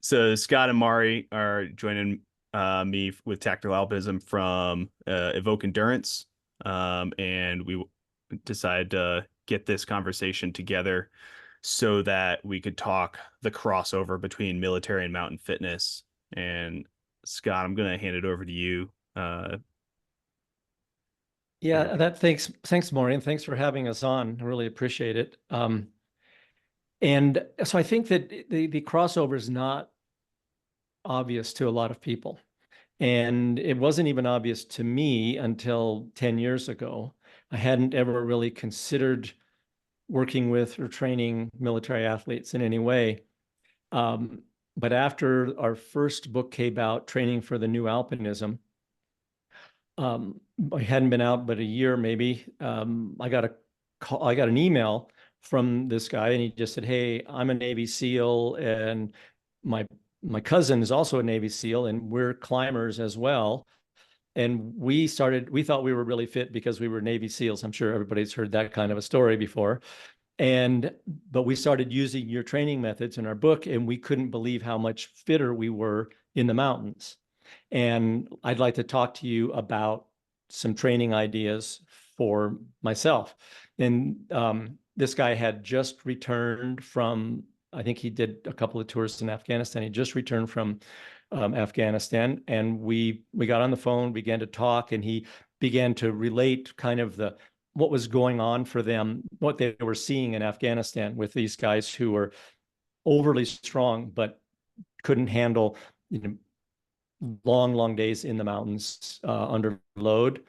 So Scott and Maury are joining me with Tactical Alpinism from Evoke Endurance, and we decided to get this conversation together so that we could talk the crossover between military and mountain fitness. And Scott, I'm going to hand it over to you. Yeah, thanks, Mauri, and thanks for having us on. I really appreciate it. And so I think that the crossover is not obvious to a lot of people. And it wasn't even obvious to me until 10 years ago. I hadn't ever really considered working with or training military athletes in any way. But after our first book came out, Training for the New Alpinism, I hadn't been out but a year maybe. I got an email from this guy, and he just said, "Hey, I'm a Navy SEAL, and my my cousin is also a Navy SEAL, and we're climbers as well." And we thought we were really fit because we were Navy SEALs. I'm sure everybody's heard that kind of a story before. But we started using your training methods in our book, and we couldn't believe how much fitter we were in the mountains. And I'd like to talk to you about some training ideas for myself. And this guy had just returned from, I think he did a couple of tours in Afghanistan. He just returned from Afghanistan, and we got on the phone, began to talk, and he began to relate kind of what was going on for them, what they were seeing in Afghanistan with these guys who were overly strong but couldn't handle, long days in the mountains under load.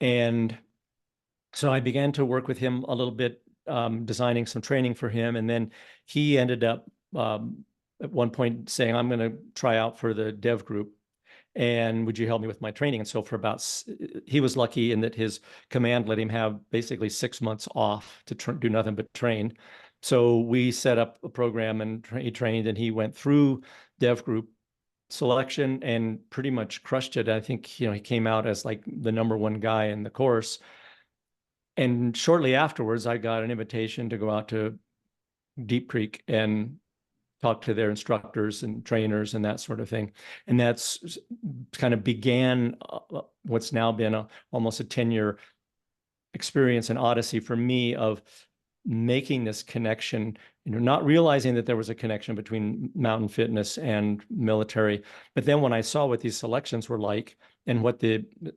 And so I began to work with him a little bit, designing some training for him. And then he ended up at one point saying, "I'm going to try out for the dev group. And would you help me with my training?" And so he was lucky in that his command let him have basically 6 months off to do nothing but train. So we set up a program, and he trained, and he went through dev group selection and pretty much crushed it. I think, he came out as like the #1 guy in the course. And shortly afterwards, I got an invitation to go out to Deep Creek and talk to their instructors and trainers and that sort of thing. And that's kind of began what's now been almost a 10-year experience and odyssey for me of making this connection, not realizing that there was a connection between mountain fitness and military. But then when I saw what these selections were like and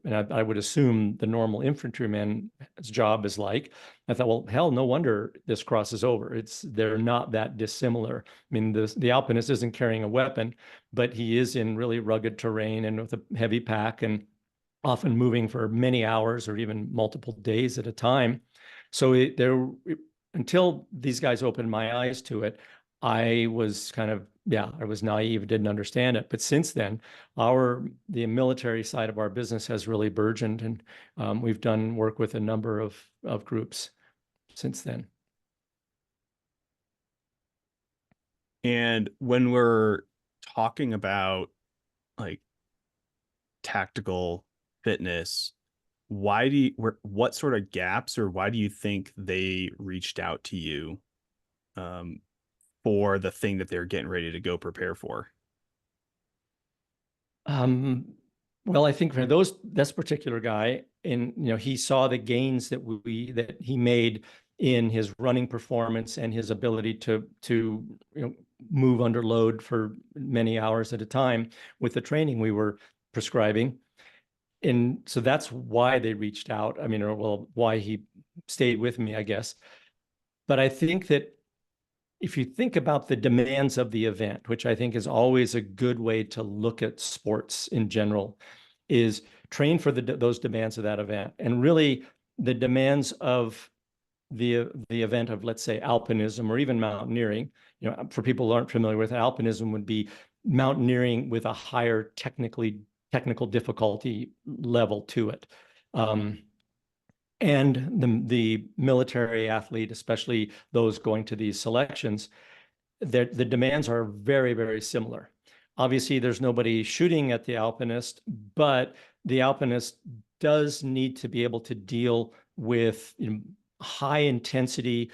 I would assume the normal infantryman's job is like, I thought, well, hell, no wonder this crosses over. They're not that dissimilar. I mean, the alpinist isn't carrying a weapon, but he is in really rugged terrain and with a heavy pack and often moving for many hours or even multiple days at a time. So until these guys opened my eyes to it, I was I was naive, didn't understand it. But since then, the military side of our business has really burgeoned, and we've done work with a number of groups since then. And when we're talking about like tactical fitness, what sort of gaps, or why do you think they reached out to you for the thing that they're getting ready to go prepare for? Well, I think for this particular guy, he saw the gains that he made in his running performance and his ability to move under load for many hours at a time with the training we were prescribing. And so that's why they reached out. I mean, why he stayed with me, I guess. But I think that if you think about the demands of the event, which I think is always a good way to look at sports in general, is train for those demands of that event. And really the demands of the event of, let's say, alpinism or even mountaineering, for people who aren't familiar with alpinism, would be mountaineering with a higher technical difficulty level to it. And the military athlete, especially those going to these selections, the demands are very, very similar. Obviously, there's nobody shooting at the alpinist, but the alpinist does need to be able to deal with high intensity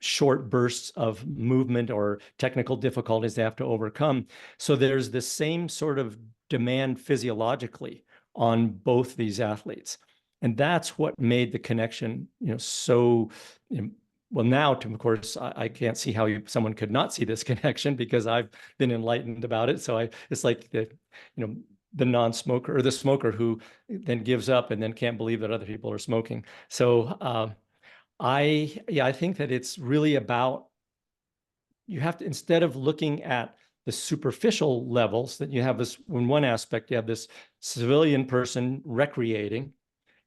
short bursts of movement or technical difficulties they have to overcome. So there's the same sort of demand physiologically on both these athletes. And that's what made the connection, so, well, now, of course, I can't see how someone could not see this connection because I've been enlightened about it. So it's like the non-smoker or the smoker who then gives up and then can't believe that other people are smoking. So I think that it's really about, you have to, instead of looking at the superficial levels, that you have this, in one aspect, you have this civilian person recreating,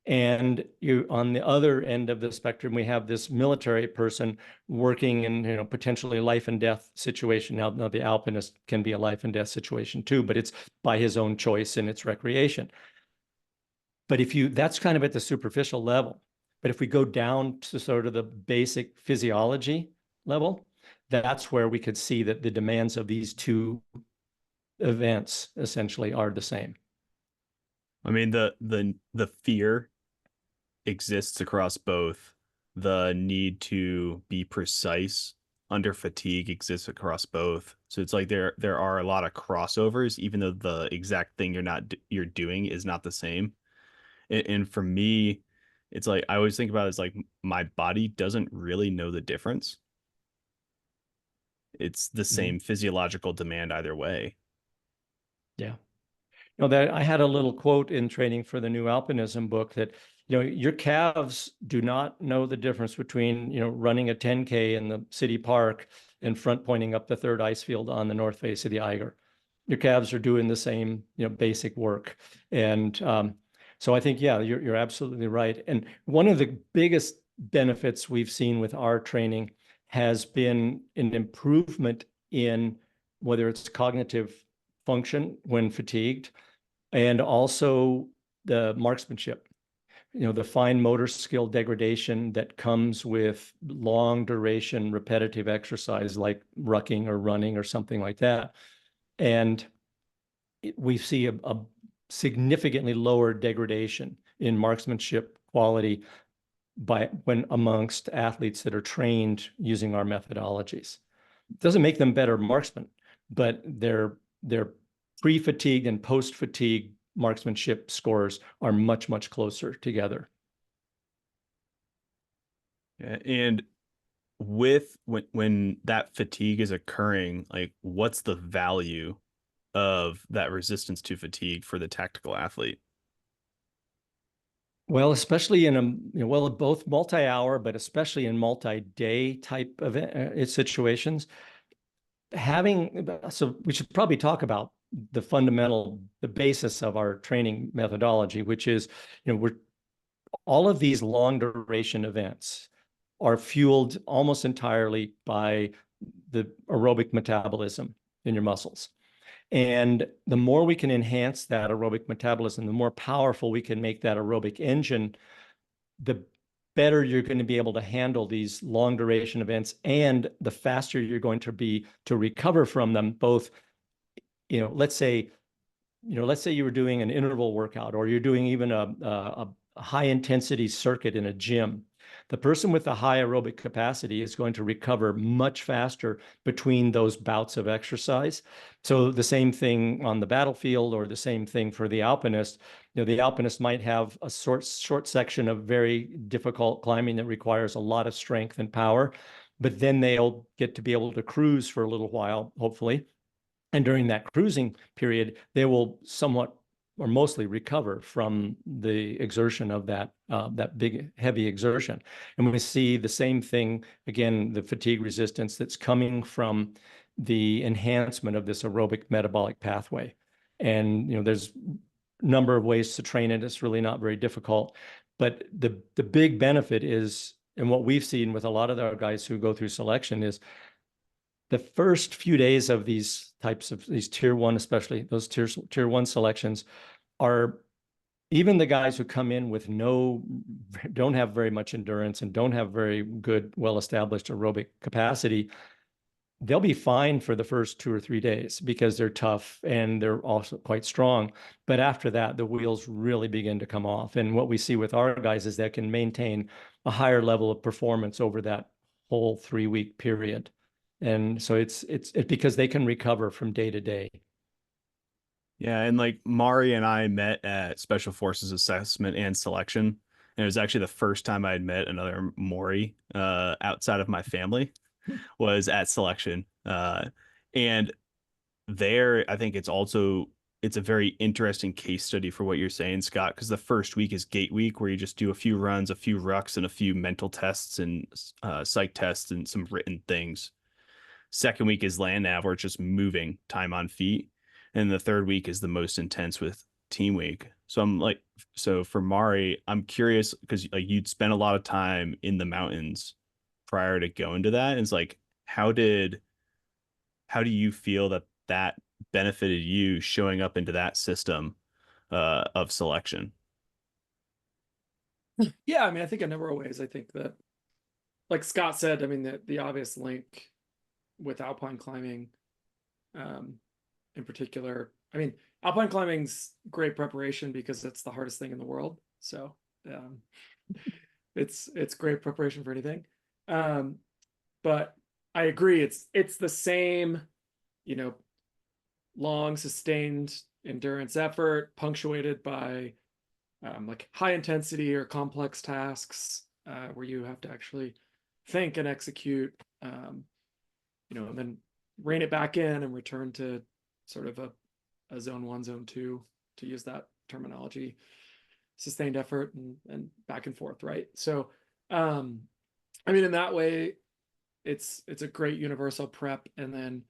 and you, on the other end of the spectrum, we have this military person working in, potentially life and death situation. Now, the alpinist can be a life and death situation too, but it's by his own choice and it's recreation. But that's kind of at the superficial level. But if we go down to sort of the basic physiology level, that's where we could see that the demands of these two events essentially are the same. I mean, the fear exists across both. The need to be precise under fatigue exists across both. So it's like there are a lot of crossovers, even though the exact thing you're doing is not the same. And for me, it's like I always think about it as like my body doesn't really know the difference. It's the same physiological demand either way. Yeah. That I had a little quote in training for the new Alpinism book that, your calves do not know the difference between, running a 10K in the city park and front pointing up the third ice field on the north face of the Eiger. Your calves are doing the same, basic work. And so I think, yeah, you're absolutely right. And one of the biggest benefits we've seen with our training has been an improvement in whether it's cognitive function when fatigued, and also the marksmanship, the fine motor skill degradation that comes with long duration repetitive exercise like rucking or running or something like that. And we see a significantly lower degradation in marksmanship quality when amongst athletes that are trained using our methodologies. It doesn't make them better marksmen, but their pre-fatigue and post-fatigue marksmanship scores are much, much closer together. And when that fatigue is occurring, like what's the value of that resistance to fatigue for the tactical athlete? Well, especially in both multi-hour, but especially in multi-day type of situations, so we should probably talk about the basis of our training methodology, which is, all of these long duration events are fueled almost entirely by the aerobic metabolism in your muscles. And the more we can enhance that aerobic metabolism, the more powerful we can make that aerobic engine, the better you're going to be able to handle these long duration events, and the faster you're going to be to recover from them. Both, let's say you were doing an interval workout, or you're doing even a high intensity circuit in a gym. The person with the high aerobic capacity is going to recover much faster between those bouts of exercise. So the same thing on the battlefield, or the same thing for the alpinist. The alpinist might have a short section of very difficult climbing that requires a lot of strength and power, but then they'll get to be able to cruise for a little while, hopefully. And during that cruising period, they will somewhat or mostly recover from the exertion of that big, heavy exertion. And we see the same thing, again, the fatigue resistance that's coming from the enhancement of this aerobic metabolic pathway. And, there's a number of ways to train it. It's really not very difficult. But the big benefit is, and what we've seen with a lot of our guys who go through selection, is the first few days of these tier one, especially those tier one selections, are, even the guys who come in with don't have very much endurance and don't have very good, well-established aerobic capacity, they'll be fine for the first 2 or 3 days because they're tough and they're also quite strong. But after that, the wheels really begin to come off. And what we see with our guys is that can maintain a higher level of performance over that whole 3-week period. And so it's because they can recover from day to day. Yeah, and like Mauri and I met at Special Forces Assessment and Selection. And it was actually the first time I had met another Mauri outside of my family was at Selection. And there, I think it's a very interesting case study for what you're saying, Scott, because the first week is gate week where you just do a few runs, a few rucks, and a few mental tests and psych tests and some written things. Second week is land nav, where it's just moving time on feet. And the third week is the most intense with team week. So I'm like, so for Mauri, I'm curious because like you'd spent a lot of time in the mountains prior to going to that. And it's like, how do you feel that that benefited you showing up into that system of selection? Yeah, I mean, I think a number of ways. I think that, like Scott said, I mean, the obvious link with alpine climbing, um, in particular. I mean, alpine climbing's great preparation because it's the hardest thing in the world. So um, it's great preparation for anything. But I agree, it's the same, you know, long sustained endurance effort punctuated by like high intensity or complex tasks where you have to actually think and execute, you know, and then rein it back in and return to sort of a zone 1, zone 2, to use that terminology, sustained effort and back and forth, right? So I mean, in that way, it's a great universal prep. And then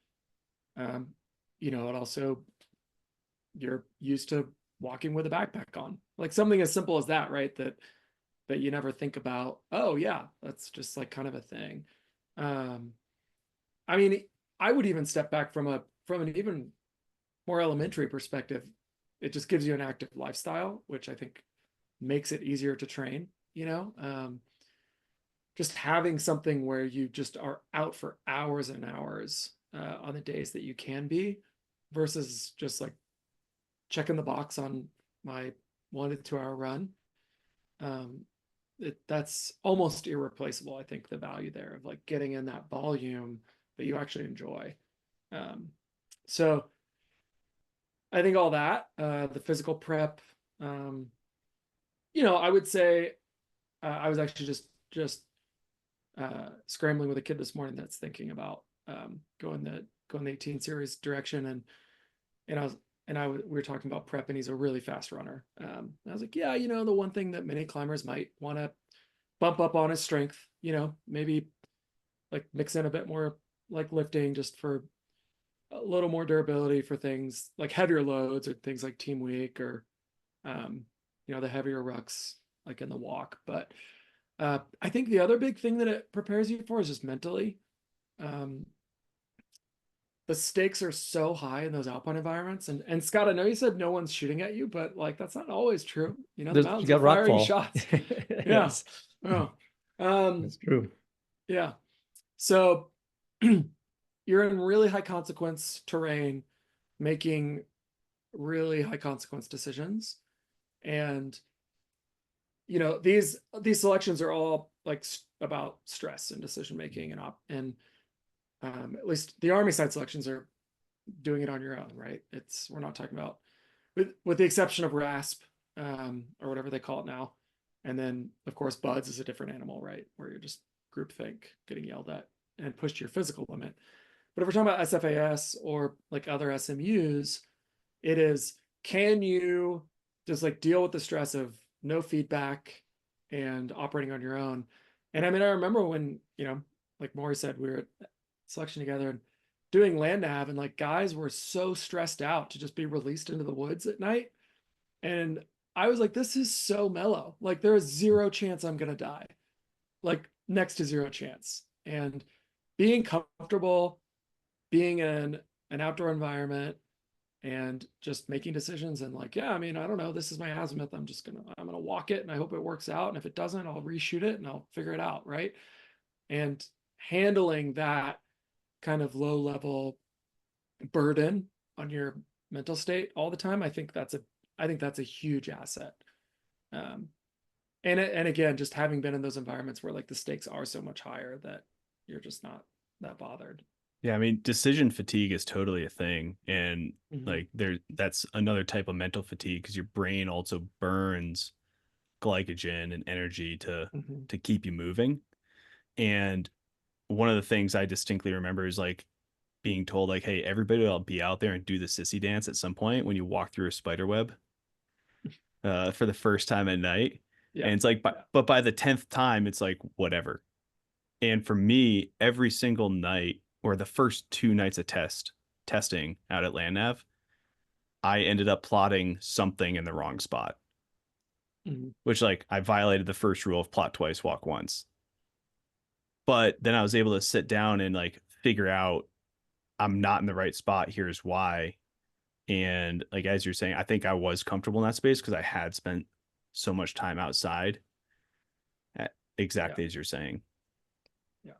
you know, it also, you're used to walking with a backpack on, like something as simple as that, right? That you never think about. Oh yeah, that's just like kind of a thing. I mean, I would even step back from an even more elementary perspective. It just gives you an active lifestyle, which I think makes it easier to train, you know. Just having something where you just are out for hours and hours on the days that you can be, versus just like checking the box on my 1 to 2 hour run. That's almost irreplaceable. I think the value there of like getting in that volume that you actually enjoy. So I think all that, the physical prep, you know, I would say I was actually just scrambling with a kid this morning that's thinking about going the 18 series direction, and we were talking about prep, and he's a really fast runner. I was like, yeah, you know, the one thing that many climbers might want to bump up on is strength, you know, maybe like mix in a bit more like lifting just for a little more durability for things like heavier loads or things like team week or, you know, the heavier rucks like in the walk. But I think the other big thing that it prepares you for is just mentally. The stakes are so high in those alpine environments. And Scott, I know you said no one's shooting at you, but like that's not always true. You know, the You mountains got are rock firing fall. shots. Yeah. Yes, Oh. that's true. Yeah. So you're in really high consequence terrain, making really high consequence decisions. And you know, these selections are all like about stress and decision making and at least the Army side selections are doing it on your own, right? We're not talking about, with the exception of RASP, or whatever they call it now. And then of course buds is a different animal, right? Where you're just groupthink, getting yelled at and pushed to your physical limit. But if we're talking about SFAS or like other SMUs, it is, can you just like deal with the stress of no feedback and operating on your own? And I mean, I remember when, you know, like Mauri said, we were at selection together and doing land nav, and like guys were so stressed out to just be released into the woods at night. And I was like, this is so mellow. Like there is zero chance I'm going to die, like next to zero chance. And being comfortable, being in an outdoor environment and just making decisions and like, yeah, I mean, I don't know, this is my azimuth. I'm going to walk it and I hope it works out. And if it doesn't, I'll reshoot it and I'll figure it out. Right. And handling that kind of low level burden on your mental state all the time, I think that's a huge asset. And again, just having been in those environments where like the stakes are so much higher, that you're just not that bothered. Yeah, I mean, decision fatigue is totally a thing. And Mhm. like that's another type of mental fatigue because your brain also burns glycogen and energy Mhm. to keep you moving. And one of the things I distinctly remember is like being told like, hey, everybody will be out there and do the sissy dance at some point when you walk through a spider web for the first time at night. Yeah. And it's like, Yeah. but by the 10th time, it's like, whatever. And for me, every single night or the first 2 nights of testing out at LandNav, I ended up plotting something in the wrong spot, Mhm. which like I violated the first rule of plot twice, walk once. But then I was able to sit down and like figure out I'm not in the right spot. Here's why. And like as you're saying, I think I was comfortable in that space because I had spent so much time outside, Yeah. exactly as you're saying. Yeah.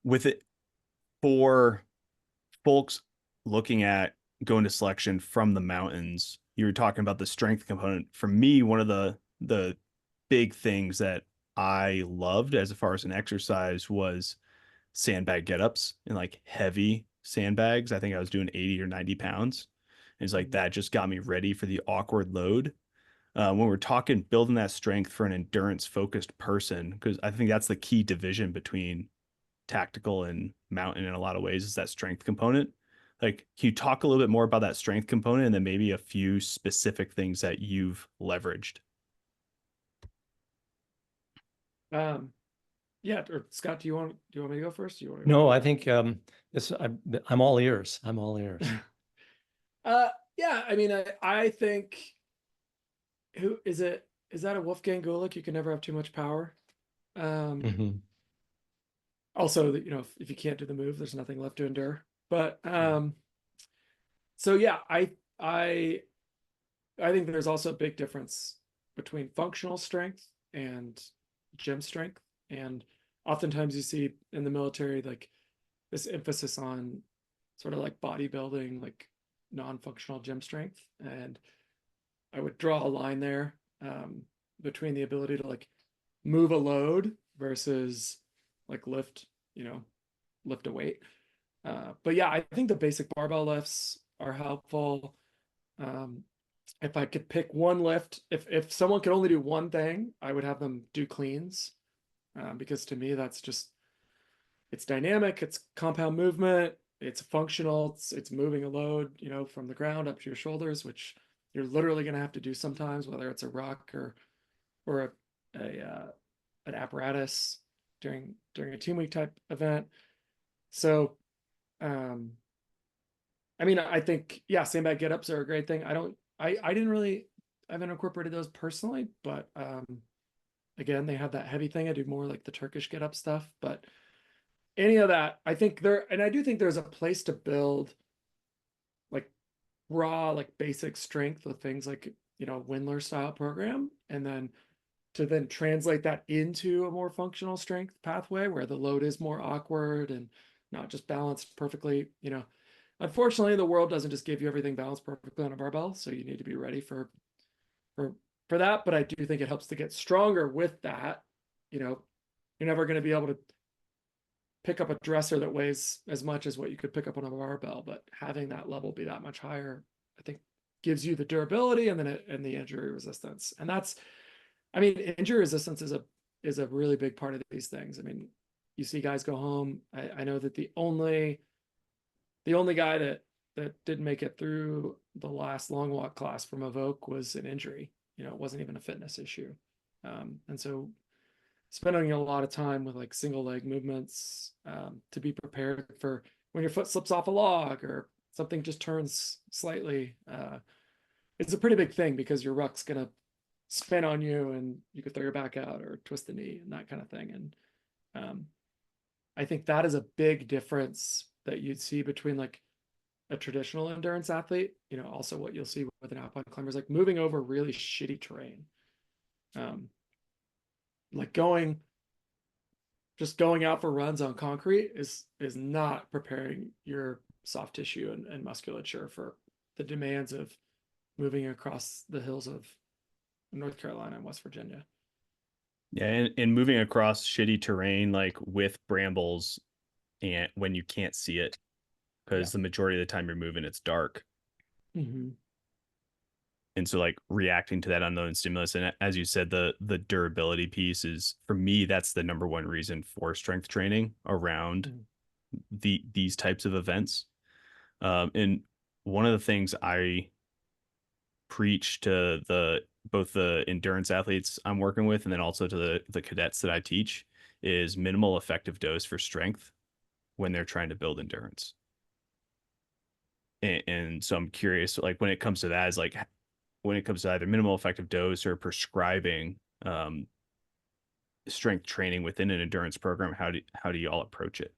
With it for folks looking at going to selection from the mountains, you were talking about the strength component. For me, one of the big things that I loved as far as an exercise was sandbag get-ups and like heavy sandbags. I think I was doing 80 or 90 pounds. And it's like Mhm. that just got me ready for the awkward load. When we're talking building that strength for an endurance focused person, because I think that's the key division between tactical and mountain in a lot of ways is that strength component. Like, can you talk a little bit more about that strength component and then maybe a few specific things that you've leveraged? Um, yeah, or Scott, do you want me to go first? Do you want to go No, first? I think this I'm all ears. I'm all ears. Yeah, I mean, I think who is it? Is that a Wolfgang Gulick? You can never have too much power. Um, Mhm. Also, you know, if you can't do the move, there's nothing left to endure. But Yeah. so yeah, I think there's also a big difference between functional strength and gym strength. And oftentimes you see in the military like this emphasis on sort of like bodybuilding, like non-functional gym strength. And I would draw a line there between the ability to like move a load versus like lift a weight. But yeah, I think the basic barbell lifts are helpful. Um, if I could pick one lift, if someone could only do one thing, I would have them do cleans, because to me that's just it's dynamic, it's compound movement, it's functional, it's moving a load, you know, from the ground up to your shoulders, which you're literally going to have to do sometimes, whether it's a rock or an apparatus during a team week type event. So um, I mean, I think yeah, sandbag get ups are a great thing. I didn't really I haven't incorporated those personally, but again, they have that heavy thing. I do more like the Turkish get up stuff, but any of that, I think and I do think there's a place to build like raw, like basic strength with things like, you know, Windler style program, and then to then translate that into a more functional strength pathway where the load is more awkward and not just balanced perfectly, you know. Unfortunately, the world doesn't just give you everything balanced perfectly on a barbell, so you need to be ready for for that. But I do think it helps to get stronger with that. You know, you're never going to be able to pick up a dresser that weighs as much as what you could pick up on a barbell, but having that level be that much higher, I think, gives you the durability and then and the injury resistance. And that's, I mean, injury resistance is a really big part of these things. I mean, you see guys go home. I know that the only guy that didn't make it through the last long walk class from Evoke was an injury. You know, it wasn't even a fitness issue. And so spending a lot of time with like single leg movements to be prepared for when your foot slips off a log or something just turns slightly. It's a pretty big thing because your ruck's gonna spin on you and you could throw your back out or twist the knee and that kind of thing. And I think that is a big difference that you'd see between like a traditional endurance athlete, you know, also what you'll see with an alpine climber is like moving over really shitty terrain. Um, like going out for runs on concrete is not preparing your soft tissue and musculature for the demands of moving across the hills of North Carolina and West Virginia. Yeah, and moving across shitty terrain like with brambles and when you can't see it, because the majority of the time you're moving, it's dark. Mm-hmm. And so like reacting to that unknown stimulus, and as you said, the durability piece is, for me, that's the number one reason for strength training around these types of events. And one of the things I preach to the both the endurance athletes I'm working with and then also to the cadets that I teach is minimal effective dose for strength when they're trying to build endurance. And so I'm curious, like when it comes to that, is like when it comes to either minimal effective dose or prescribing strength training within an endurance program, how do you all approach it?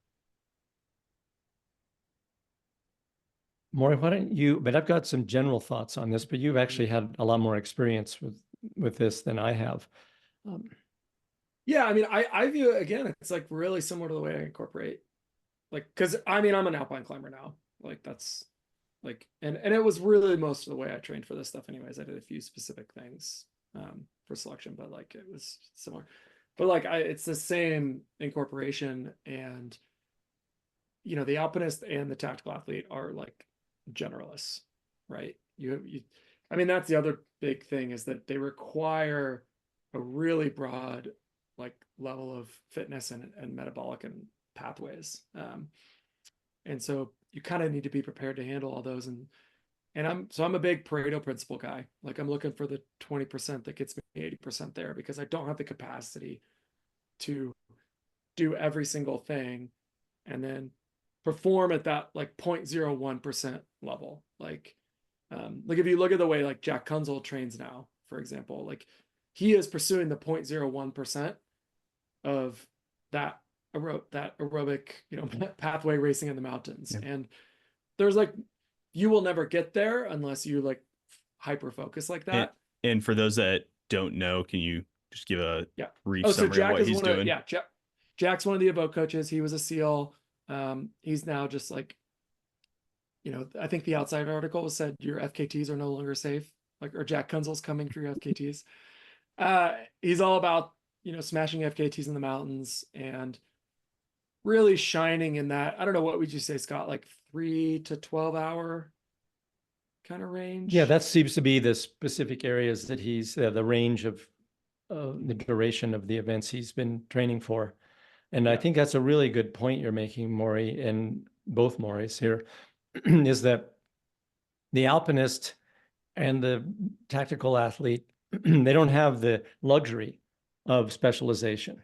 Maury, why don't you, but I've got some general thoughts on this, but you've actually had a lot more experience with this than I have. Yeah, I mean, I view it again, it's like really similar to the way I incorporate, like, because I mean, I'm an alpine climber now. Like that's like, and it was really most of the way I trained for this stuff anyways. I did a few specific things for selection, but like it was similar. But like it's the same incorporation, and you know, the alpinist and the tactical athlete are like generalists, right? You I mean, that's the other big thing, is that they require a really broad like level of fitness and metabolic and pathways. And so you kind of need to be prepared to handle all those. And I'm a big Pareto principle guy. Like I'm looking for the 20% that gets me 80% there, because I don't have the capacity to do every single thing and then perform at that like 0.01% level. Like if you look at the way like Jack Kunzel trains now, for example, like he is pursuing the 0.01% of that aerobic, you know, pathway racing in the mountains. Yeah. And there's like, you will never get there unless you like hyper focus like that. And for those that don't know, can you just give a brief Oh, so summary of Jack what is he's one doing? of, Jack's one of the Evoke coaches. He was a SEAL. He's now just like, you know, I think the outside article said your FKTs are no longer safe, like, or Jack Kunzel's coming for your FKTs. He's all about, you know, smashing FKTs in the mountains and really shining in that. I don't know, what would you say, Scott, like 3 to 12 hour kind of range? Yeah, that seems to be the specific areas that he's the range of the duration of the events he's been training for. And I think that's a really good point you're making, Mauri, and both Mauris here, is that the alpinist and the tactical athlete, they don't have the luxury of specialization.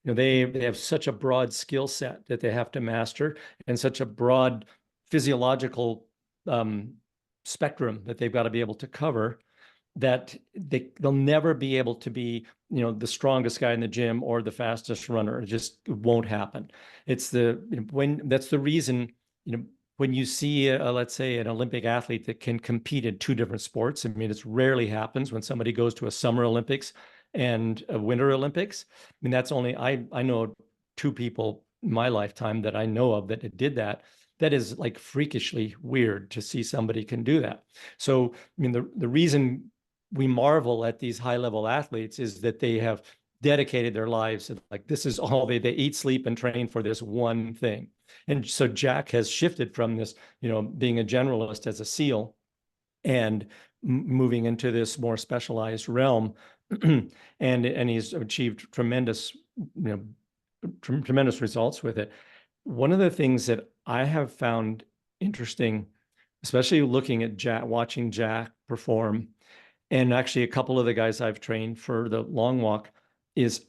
You know, they have such a broad skill set that they have to master, and such a broad physiological spectrum that they've got to be able to cover, that they'll never be able to be, you know, the strongest guy in the gym or the fastest runner. It just won't happen. It's the, you know, when that's the reason, you know, when you see let's say an Olympic athlete that can compete in two different sports. I mean, it's rarely happens when somebody goes to a Summer Olympics and a Winter Olympics. I mean, that's only, I know two people in my lifetime that I know of that did that. That is like freakishly weird to see somebody can do that. So, I mean, the reason we marvel at these high level athletes is that they have dedicated their lives to, like, this is all they eat, sleep, and train for this one thing. And so Jack has shifted from this, you know, being a generalist as a SEAL and moving into this more specialized realm. and he's achieved tremendous, you know, tremendous results with it. One of the things that I have found interesting, especially looking at Jack, watching Jack perform, and actually a couple of the guys I've trained for the long walk, is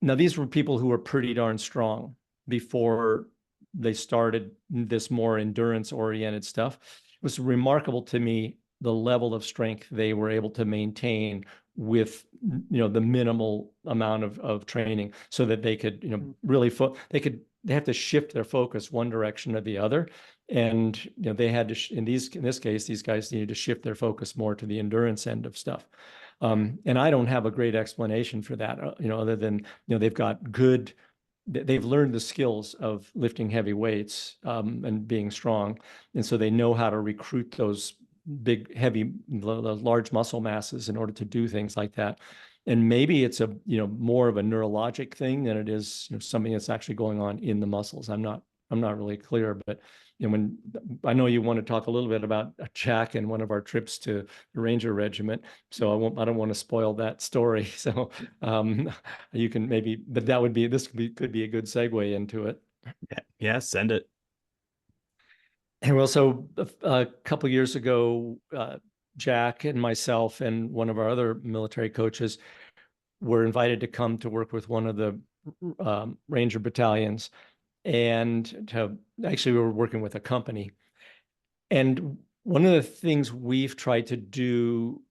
now these were people who were pretty darn strong before they started this more endurance oriented stuff. It was remarkable to me the level of strength they were able to maintain with, you know, the minimal amount of training, so that they could, you know, really they have to shift their focus one direction or the other. And, you know, they had to, in this case, these guys needed to shift their focus more to the endurance end of stuff. And I don't have a great explanation for that, you know, other than, you know, they've learned the skills of lifting heavy weights and being strong. And so they know how to recruit those big, heavy, large muscle masses in order to do things like that. And maybe it's more of a neurologic thing than it is something that's actually going on in the muscles. I'm not really clear, but when I know you want to talk a little bit about Jack and one of our trips to the Ranger Regiment, so I don't want to spoil that story. So you can maybe, but this could be a good segue into it. Yeah, send it. And well, so a couple of years ago, Jack and myself and one of our other military coaches were invited to come to work with one of the Ranger battalions, and actually we were working with a company. And one of the things we've tried to do,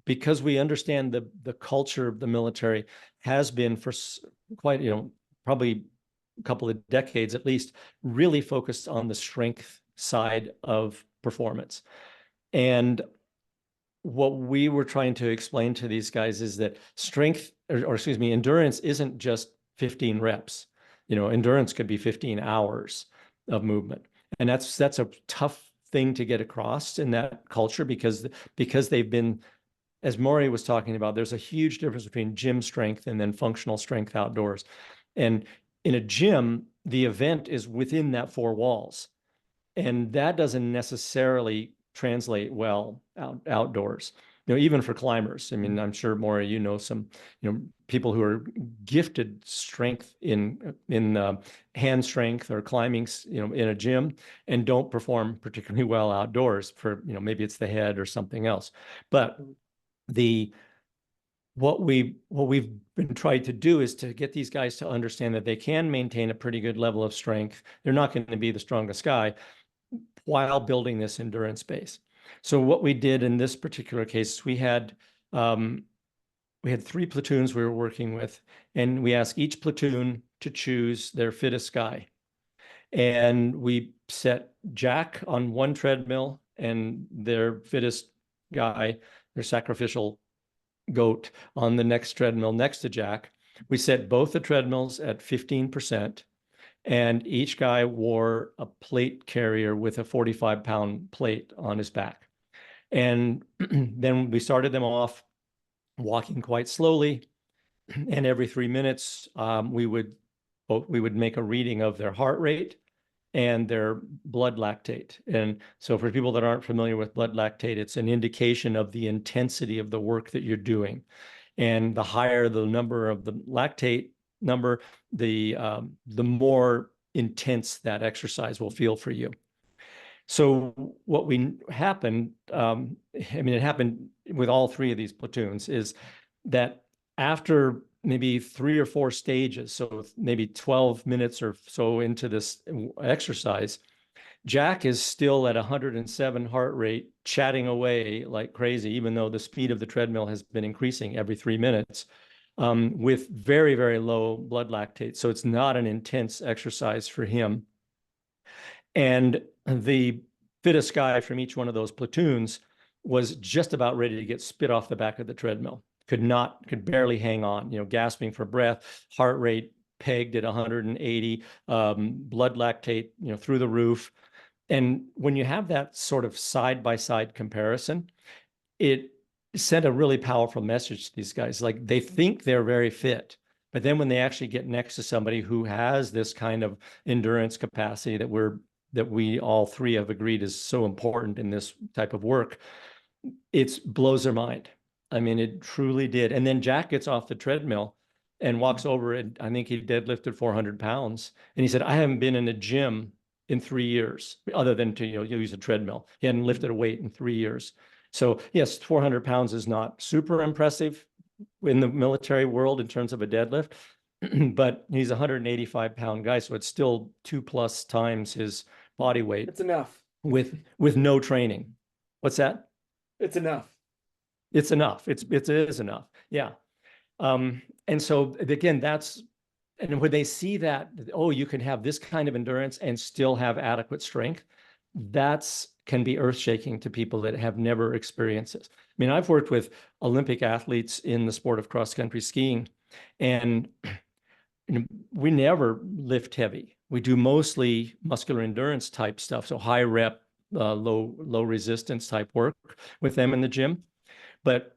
because we understand the culture of the military has been for quite, probably a couple of decades at least, really focused on the strength side of performance. And what we were trying to explain to these guys is that strength, or excuse me, endurance isn't just 15 reps. Endurance could be 15 hours of movement. And that's a tough thing to get across in that culture because they've been, as Mauri was talking about, there's a huge difference between gym strength and then functional strength outdoors. And in a gym, the event is within that four walls. And that doesn't necessarily translate well outdoors. Even for climbers. I mean, I'm sure, Mauri, some, people who are gifted strength in hand strength or climbing, in a gym, and don't perform particularly well outdoors for, maybe it's the head or something else. But what we've been trying to do is to get these guys to understand that they can maintain a pretty good level of strength. They're not going to be the strongest guy while building this endurance base. So what we did in this particular case, we had 3 platoons we were working with, and we asked each platoon to choose their fittest guy. And we set Jack on one treadmill and their fittest guy, their sacrificial goat, on the next treadmill next to Jack. We set both the treadmills at 15%. And each guy wore a plate carrier with a 45-pound plate on his back. And then we started them off walking quite slowly. And every 3 minutes, we would make a reading of their heart rate and their blood lactate. And so for people that aren't familiar with blood lactate, it's an indication of the intensity of the work that you're doing. And the higher the number of the lactate number, the more intense that exercise will feel for you. So what happened, it happened with all 3 of these platoons, is that after maybe 3 or 4 stages, so maybe 12 minutes or so into this exercise, Jack is still at 107 heart rate, chatting away like crazy, even though the speed of the treadmill has been increasing every 3 minutes. With very, very low blood lactate. So it's not an intense exercise for him. And the fittest guy from each one of those platoons was just about ready to get spit off the back of the treadmill. Could barely hang on, gasping for breath, heart rate pegged at 180, blood lactate, through the roof. And when you have that sort of side-by-side comparison, it sent a really powerful message to these guys. Like, they think they're very fit, but then when they actually get next to somebody who has this kind of endurance capacity that we all 3 have agreed is so important in this type of work, it blows their mind. I mean, it truly did. And then Jack gets off the treadmill and walks over, and I think he deadlifted 400 pounds. And he said, I haven't been in a gym in 3 years, other than to use a treadmill. He hadn't lifted a weight in 3 years. So yes, 400 pounds is not super impressive in the military world in terms of a deadlift, but he's a 185-pound guy, so it's still 2+ times his body weight. It's enough. With no training. What's that? It's enough. It's enough. It is enough. Yeah. And so again, and when they see that, oh, you can have this kind of endurance and still have adequate strength, can be earth-shaking to people that have never experienced this. I mean, I've worked with Olympic athletes in the sport of cross-country skiing, and we never lift heavy. We do mostly muscular endurance type stuff, so high rep, low resistance type work with them in the gym. But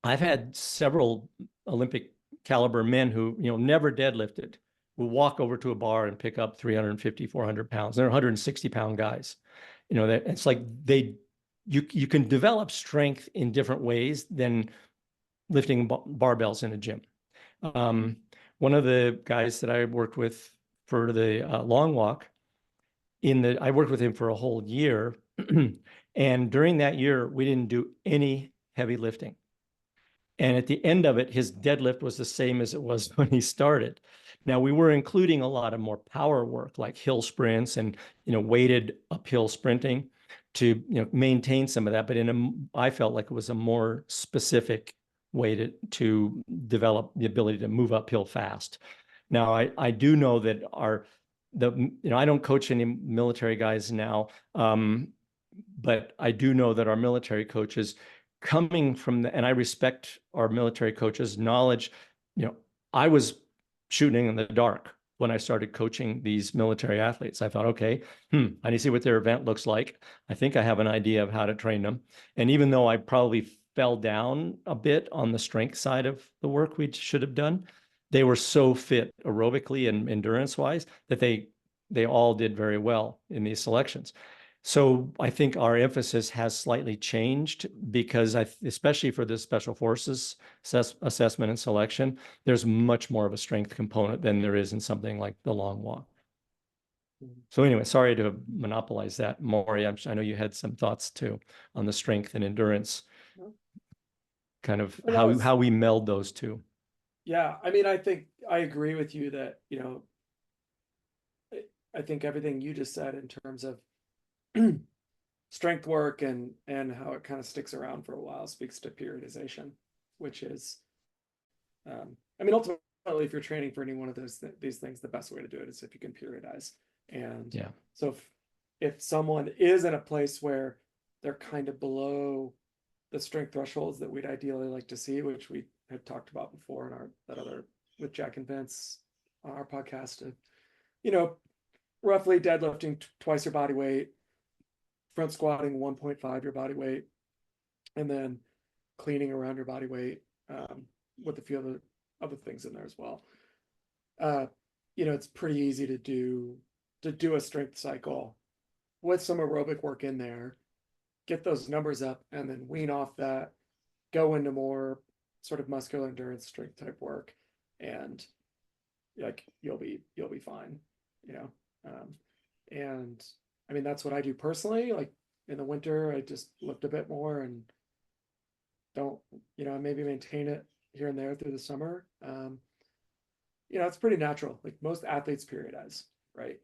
I've had several Olympic caliber men who, never deadlifted, will walk over to a bar and pick up 350, 400 pounds. They're 160-pound guys. That it's like you can develop strength in different ways than lifting barbells in a gym. One of the guys that I worked with for the long walk, I worked with him for a whole year. And during that year, we didn't do any heavy lifting. And at the end of it, his deadlift was the same as it was when he started. Now, we were including a lot of more power work, like hill sprints and, weighted uphill sprinting to, maintain some of that. But I felt like it was a more specific way to develop the ability to move uphill fast. Now, I do know that I don't coach any military guys now, but I do know that our military coaches coming from and I respect our military coaches' knowledge. I was shooting in the dark when I started coaching these military athletes. I thought, okay, I need to see what their event looks like. I think I have an idea of how to train them. And even though I probably fell down a bit on the strength side of the work we should have done, they were so fit aerobically and endurance wise that they all did very well in these selections. So I think our emphasis has slightly changed because especially for the special forces assessment and selection, there's much more of a strength component than there is in something like the long walk. So anyway, sorry to monopolize that, Mauri. I know you had some thoughts too on the strength and endurance, kind of how we meld those two. Yeah, I mean, I think I agree with you that, I think everything you just said in terms of strength work and how it kind of sticks around for a while speaks to periodization, which is, I mean, ultimately, if you're training for any one of these things, the best way to do it is if you can periodize. And yeah, so if someone is in a place where they're kind of below the strength thresholds that we'd ideally like to see, which we had talked about before in with Jack and Vince on our podcast, roughly deadlifting twice your body weight, front squatting 1.5 your body weight, and then cleaning around your body weight, with a few other things in there as well. It's pretty easy to do a strength cycle with some aerobic work in there, get those numbers up, and then wean off that, go into more sort of muscular endurance strength type work, and like you'll be fine, and I mean, that's what I do personally. Like in the winter, I just lift a bit more and don't, maybe maintain it here and there through the summer. It's pretty natural. Like most athletes periodize, right?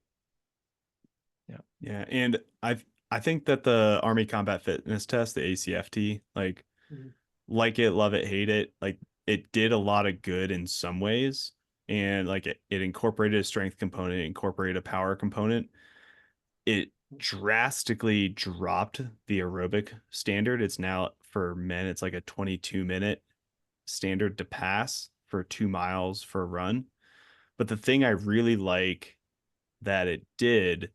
Yeah. Yeah. And I think that the Army Combat Fitness Test, the ACFT, like it, love it, hate it, like it did a lot of good in some ways. And like it incorporated a strength component, it incorporated a power component. It drastically dropped the aerobic standard. It's now for men, it's like a 22-minute standard to pass for 2 miles for a run. But the thing I really like that it did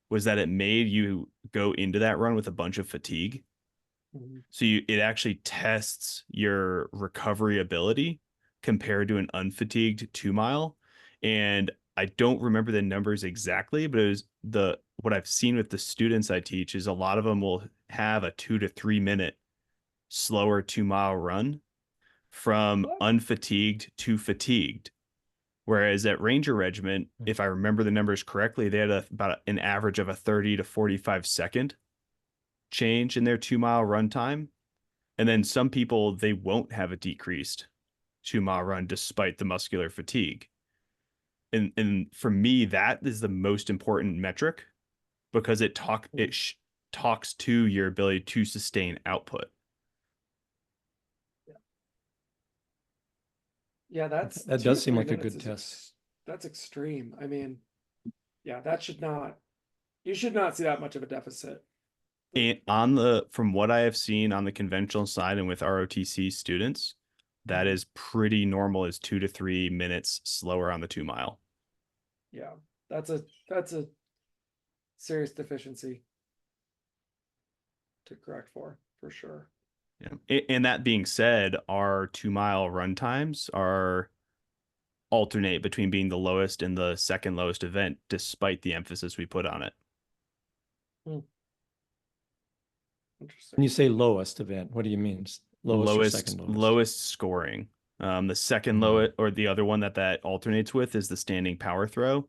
was that it made you go into that run with a bunch of fatigue. So it actually tests your recovery ability compared to an unfatigued 2 mile. And I don't remember the numbers exactly, but it was what I've seen with the students I teach is a lot of them will have a 2 to 3 minute slower 2 mile run from unfatigued to fatigued. Whereas at Ranger Regiment, if I remember the numbers correctly, they had about an average of a 30 to 45 second change in their 2 mile run time. And then some people, they won't have a decreased 2 mile run despite the muscular fatigue. And for me, that is the most important metric because it talks to your ability to sustain output. Yeah, that does seem like a good test. That's extreme. I mean, yeah, you should not see that much of a deficit. And from what I have seen on the conventional side and with ROTC students, that is pretty normal, is 2 to 3 minutes slower on the 2 mile. Yeah, that's a serious deficiency to correct for sure. Yeah. And that being said, our 2 mile run times are alternate between being the lowest and the second lowest event, despite the emphasis we put on it. Interesting. When you say lowest event, what do you mean? Lowest or second lowest? Lowest scoring. The second lowest, or the other one that alternates with, is the standing power throw,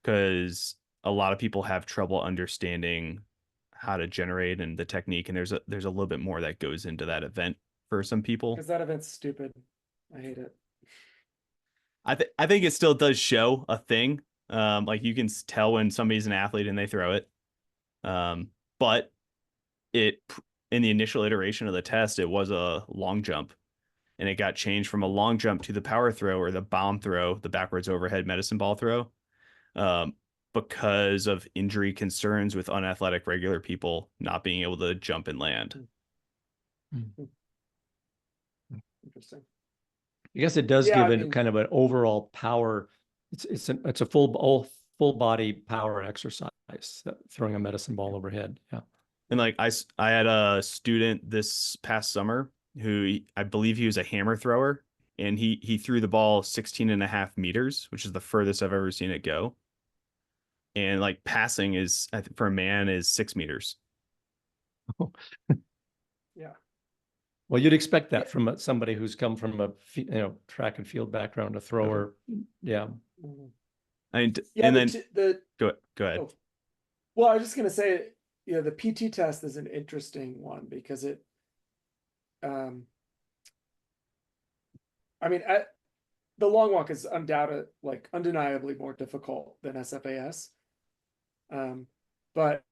because a lot of people have trouble understanding how to generate and the technique, and there's a little bit more that goes into that event for some people. Because that event's stupid. I hate it. I think it still does show a thing. Like you can tell when somebody's an athlete and they throw it. But it in the initial iteration of the test, it was a long jump, and it got changed from a long jump to the power throw, or the bomb throw, the backwards overhead medicine ball throw, because of injury concerns with unathletic regular people not being able to jump and land. Interesting. I guess it does Yeah, give I it mean, kind of an overall power. It's a full body power exercise, throwing a medicine ball overhead. Yeah. And like I had a student this past summer who I believe he was a hammer thrower, and he threw the ball 16.5 meters, which is the furthest I've ever seen it go. And like passing is, I think, for a man, is 6 meters. yeah. Well, you'd expect that from somebody who's come from a track and field background, a thrower. Yeah. Mhm. And Yeah, and then the go ahead. oh, well, I was just gonna say, the PT test is an interesting one because it, I mean, the long walk is undeniably more difficult than SFAS. But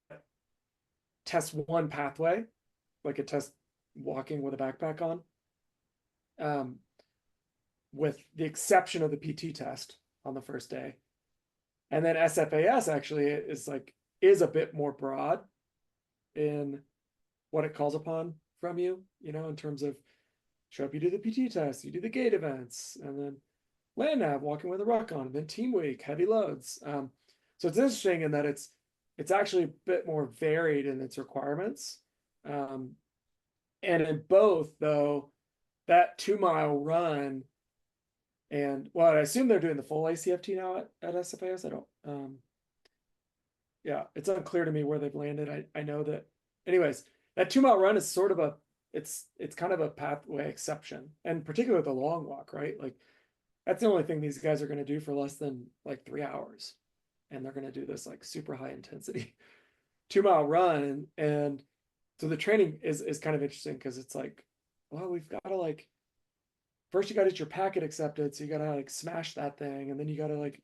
test one pathway, like a test walking with a backpack on, with the exception of the PT test on the first day. And then SFAS actually is a bit more broad in what it calls upon from you, in terms of show up, you do the PT test, you do the gait events, and then land nav, walking with a ruck on, and then team week, heavy loads. So it's interesting in that it's actually a bit more varied in its requirements. And in both, though, that 2 mile run, and well, I assume they're doing the full ACFT now at SFAS. I don't, yeah, it's unclear to me where they've landed. I know that, anyways, that 2 mile run is sort of it's kind of a pathway exception, and particularly the long walk, right? Like that's the only thing these guys are going to do for less than like 3 hours, and they're going to do this like super high intensity 2 mile run, and so the training is kind of interesting because it's like, well, we've got to like, first you got to get your packet accepted, so you got to like smash that thing, and then you got to like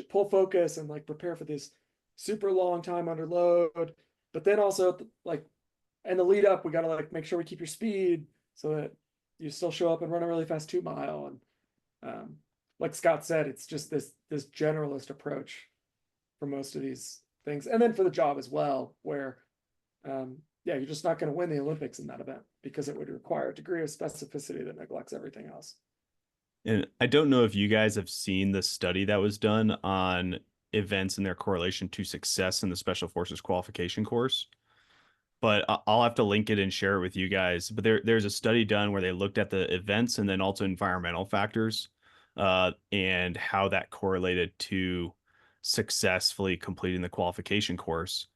pull focus and like prepare for this super long time under load, but then also like, and the lead up, we got to like make sure we keep your speed so that you still show up and run a really fast 2 mile. And like Scott said, it's just this generalist approach for most of these things, and then for the job as well, where yeah, you're just not going to win the Olympics in that event because it would require a degree of specificity that neglects everything else. And I don't know if you guys have seen the study that was done on events and their correlation to success in the Special Forces qualification course, but I'll have to link it and share it with you guys. But there's a study done where they looked at the events and then also environmental factors, and how that correlated to successfully completing the qualification course.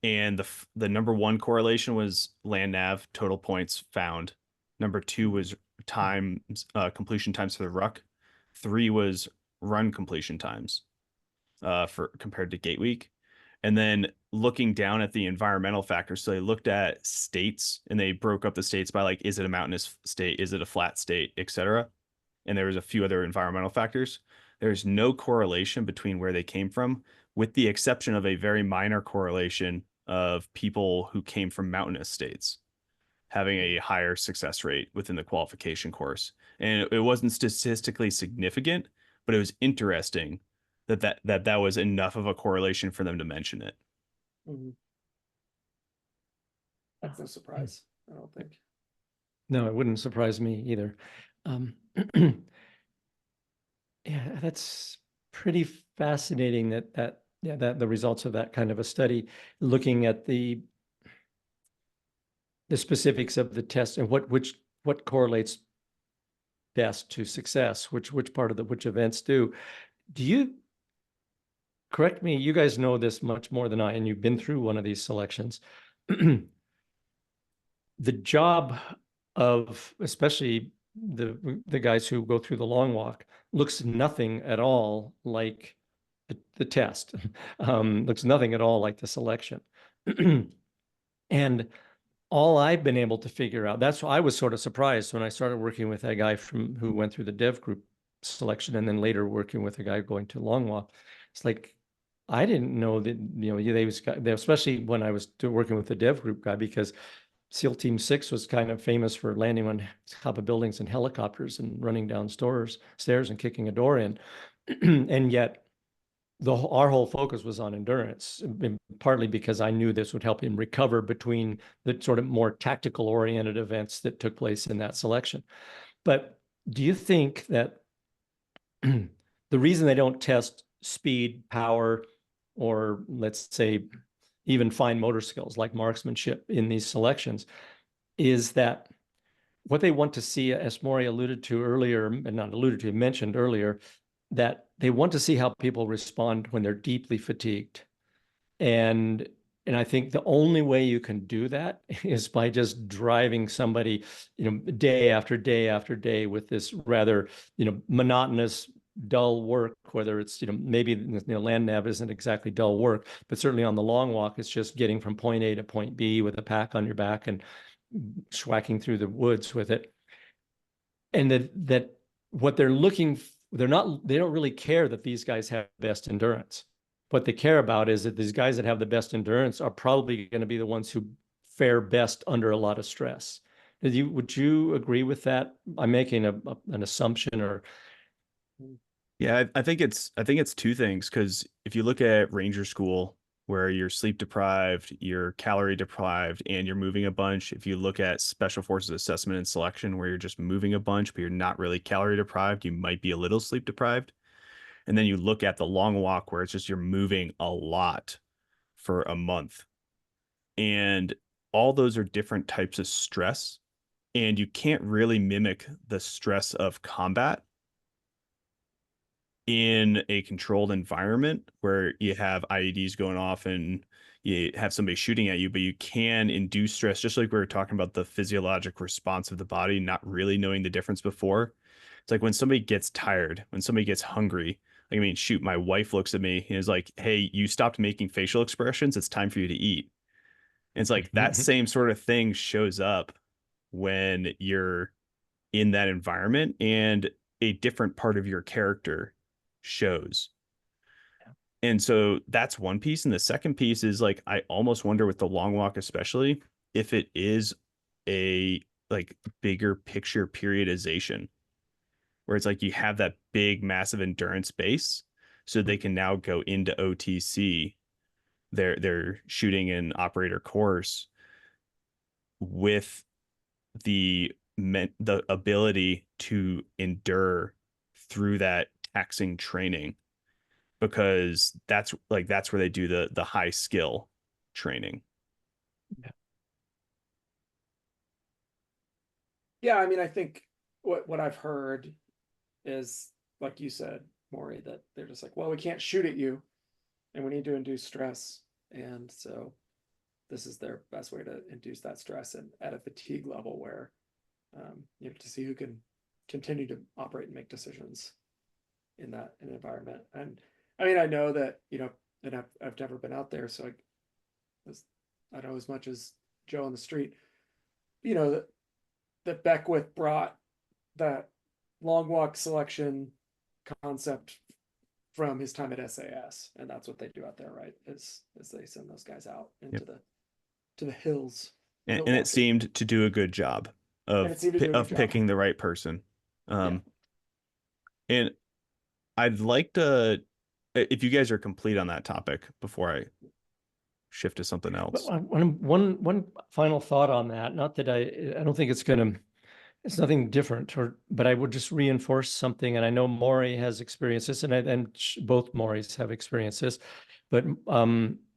And the number one correlation was land nav, total points found. Number two was completion times for the ruck. 3 was run completion times, for compared to gate week. And then looking down at the environmental factors, so they looked at states and they broke up the states by like, is it a mountainous state, is it a flat state, etc. And there was a few other environmental factors. There's no correlation between where they came from, with the exception of a very minor correlation of people who came from mountainous states having a higher success rate within the qualification course. And it wasn't statistically significant, but it was interesting that was enough of a correlation for them to mention it. Mm-hmm. That's no surprise, I don't think. No, it wouldn't surprise me either. Yeah, that's pretty fascinating that the results of that kind of a study, looking at the the specifics of the test and what correlates best to success, which events do. Do you, correct me, you guys know this much more than I, and you've been through one of these selections. The job of especially the guys who go through the long walk looks nothing at all like the test. Looks nothing at all like the selection. And all I've been able to figure out, that's why I was sort of surprised when I started working with that guy who went through the dev group selection, and then later working with a guy going to long walk. It's like, I didn't know that, especially when I was working with the dev group guy, because SEAL Team 6 was kind of famous for landing on top of buildings and helicopters and running down stairs and kicking a door in. And yet our whole focus was on endurance, partly because I knew this would help him recover between the sort of more tactical oriented events that took place in that selection. But do you think that the reason they don't test speed, power, or let's say even fine motor skills like marksmanship in these selections is that what they want to see, as Mauri alluded to earlier, and not alluded to, mentioned earlier, that they want to see how people respond when they're deeply fatigued. And I think the only way you can do that is by just driving somebody, day after day after day with this rather, monotonous, dull work, whether it's, maybe land nav isn't exactly dull work, but certainly on the long walk, it's just getting from point A to point B with a pack on your back and swacking through the woods with it. And that what they're looking, they don't really care that these guys have best endurance. What they care about is that these guys that have the best endurance are probably going to be the ones who fare best under a lot of stress. Would you agree with that? I'm making an assumption, or Yeah, I think it's two things, because if you look at Ranger School, where you're sleep deprived, you're calorie deprived, and you're moving a bunch. If you look at Special Forces Assessment and Selection, where you're just moving a bunch, but you're not really calorie deprived, you might be a little sleep deprived. And then you look at the long walk, where it's just you're moving a lot for a month. And all those are different types of stress. And you can't really mimic the stress of combat in a controlled environment where you have IEDs going off and you have somebody shooting at you, but you can induce stress, just like we were talking about the physiologic response of the body, not really knowing the difference before. It's like when somebody gets tired, when somebody gets hungry, like, I mean, shoot, my wife looks at me and is like, hey, you stopped making facial expressions. It's time for you to eat. And it's like that same sort of thing shows up when you're in that environment, and a different part of your character shows. And so that's one piece. And the second piece is, like, I almost wonder with the long walk, especially if it is a like bigger picture periodization, where it's like you have that big, massive endurance base, so they can now go into OTC, their shooting and operator course, with the ability to endure through that taxing training, because that's where they do the high skill training. Yeah, I mean, I think what I've heard is, like you said, Mauri, that they're just like, well, we can't shoot at you, and we need to induce stress, and so this is their best way to induce that stress, and at a fatigue level where to see who can continue to operate and make decisions in that environment. And I mean, I know that, and I've never been out there, so I know as much as Joe on the street, that Beckwith brought that long walk selection concept from his time at SAS, and that's what they do out there, right? Is they send those guys out into the hills, and it seemed to do a good job of picking the right person. And I'd like to, if you guys are complete on that topic, before I shift to something else. One final thought on that. Not that I don't think it's nothing different, but I would just reinforce something. And I know Mauri has experienced this, and both Mauris have experienced this. But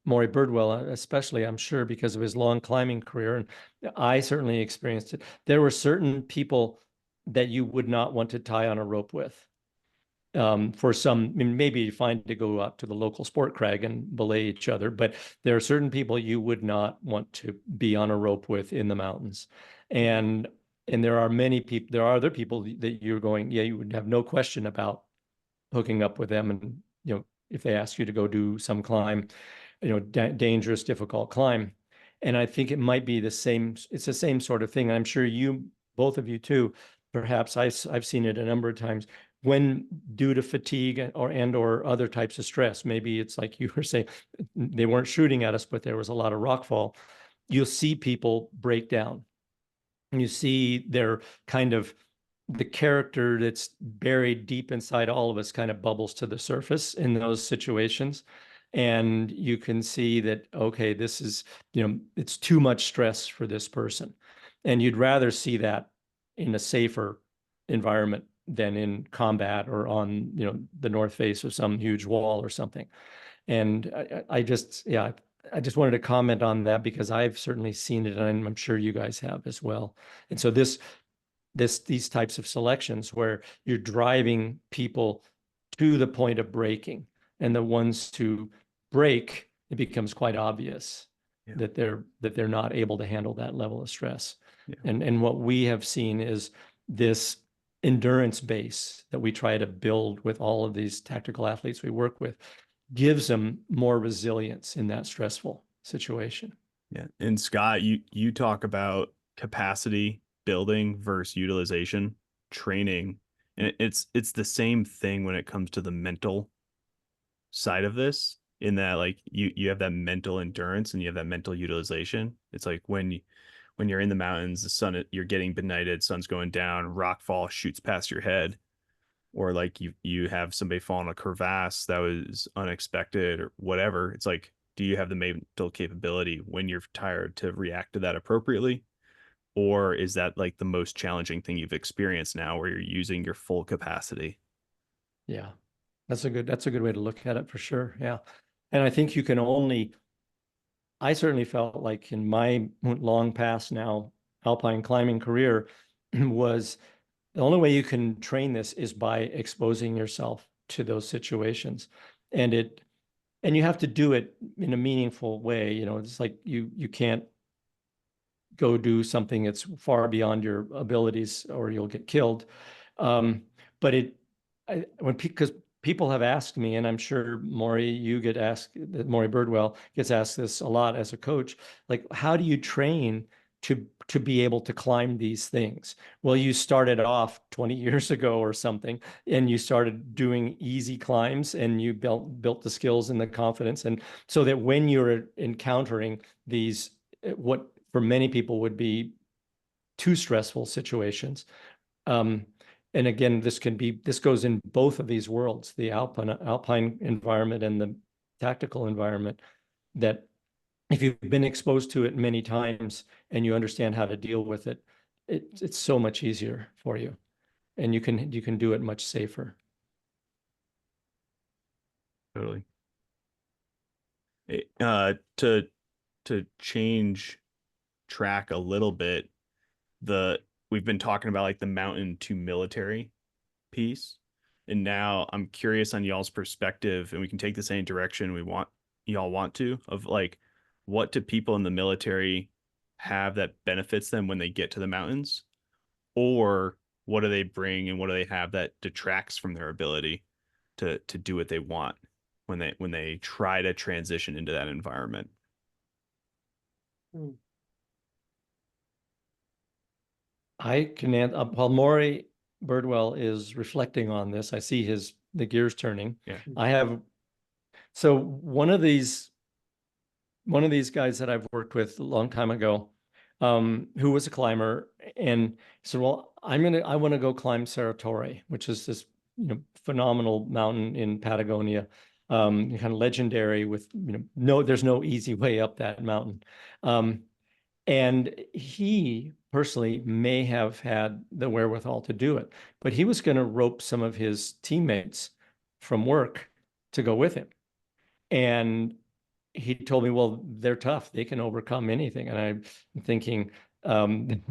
Maury Birdwell, especially, I'm sure, because of his long climbing career, and I certainly experienced it. There were certain people that you would not want to tie on a rope with. For some, I mean, maybe fine to go out to the local sport crag and belay each other, but there are certain people you would not want to be on a rope with in the mountains. And there are many people, there are other people that you're going, yeah, you would have no question about hooking up with them. And, if they ask you to go do some climb, dangerous, difficult climb. And I think it might be it's the same sort of thing. I'm sure both of you too, perhaps I've seen it a number of times when due to fatigue or other types of stress, maybe it's like you were saying, they weren't shooting at us, but there was a lot of rockfall. You'll see people break down. And you see their kind of the character that's buried deep inside all of us kind of bubbles to the surface in those situations. And you can see that, okay, this is, it's too much stress for this person. And you'd rather see that in a safer environment than in combat or on, the north face of some huge wall or something. And I just wanted to comment on that because I've certainly seen it, and I'm sure you guys have as well. And so these types of selections where you're driving people to the point of breaking, and the ones to break, it becomes quite obvious that they're not able to handle that level of stress. Yeah. And what we have seen is this endurance base that we try to build with all of these tactical athletes we work with gives them more resilience in that stressful situation. Yeah. And Scott, you talk about capacity building versus utilization training. And it's the same thing when it comes to the mental side of this, in that like you have that mental endurance and you have that mental utilization. It's like when you're in the mountains, the sun, you're getting benighted, sun's going down, rockfall shoots past your head, or like you have somebody fall in a crevasse that was unexpected or whatever. It's like, do you have the mental capability when you're tired to react to that appropriately? Or is that like the most challenging thing you've experienced now where you're using your full capacity? Yeah, that's a good way to look at it for sure. Yeah. And I think I certainly felt like in my long past now alpine climbing career was the only way you can train this is by exposing yourself to those situations. And you have to do it in a meaningful way. It's like you can't go do something that's far beyond your abilities or you'll get killed. But because people have asked me, and I'm sure Mauri, you get asked, Maury Birdwell gets asked this a lot as a coach, like, how do you train to be able to climb these things? Well, you started off 20 years ago or something, and you started doing easy climbs, and you built the skills and the confidence, and so that when you're encountering these, what for many people would be too stressful situations. And again, this goes in both of these worlds, the alpine environment and the tactical environment, that if you've been exposed to it many times and you understand how to deal with it, it's so much easier for you, and you can do it much safer. Totally. To change track a little bit, we've been talking about like the mountain to military piece, and now I'm curious on y'all's perspective, and we can take this any direction y'all want to, of like, what do people in the military have that benefits them when they get to the mountains, or what do they bring and what do they have that detracts from their ability to do what they want when they try to transition into that environment? I can answer while Maury Birdwell is reflecting on this. I see the gears turning. Yeah. So one of these guys that I've worked with a long time ago, who was a climber, and said, well, I want to go climb Cerro Torre, which is this, phenomenal mountain in Patagonia, kind of legendary with, there's no easy way up that mountain. And he personally may have had the wherewithal to do it, but he was going to rope some of his teammates from work to go with him. And he told me, well, they're tough. They can overcome anything. And I'm thinking, um,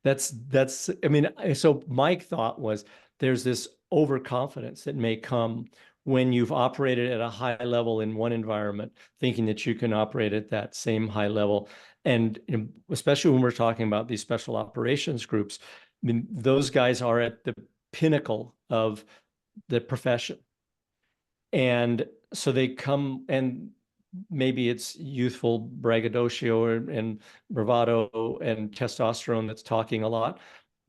I mean, so my thought was there's this overconfidence that may come when you've operated at a high level in one environment, thinking that you can operate at that same high level. And especially when we're talking about these special operations groups, I mean, those guys are at the pinnacle of the profession. And so they come, and maybe it's youthful braggadocio and bravado and testosterone that's talking a lot.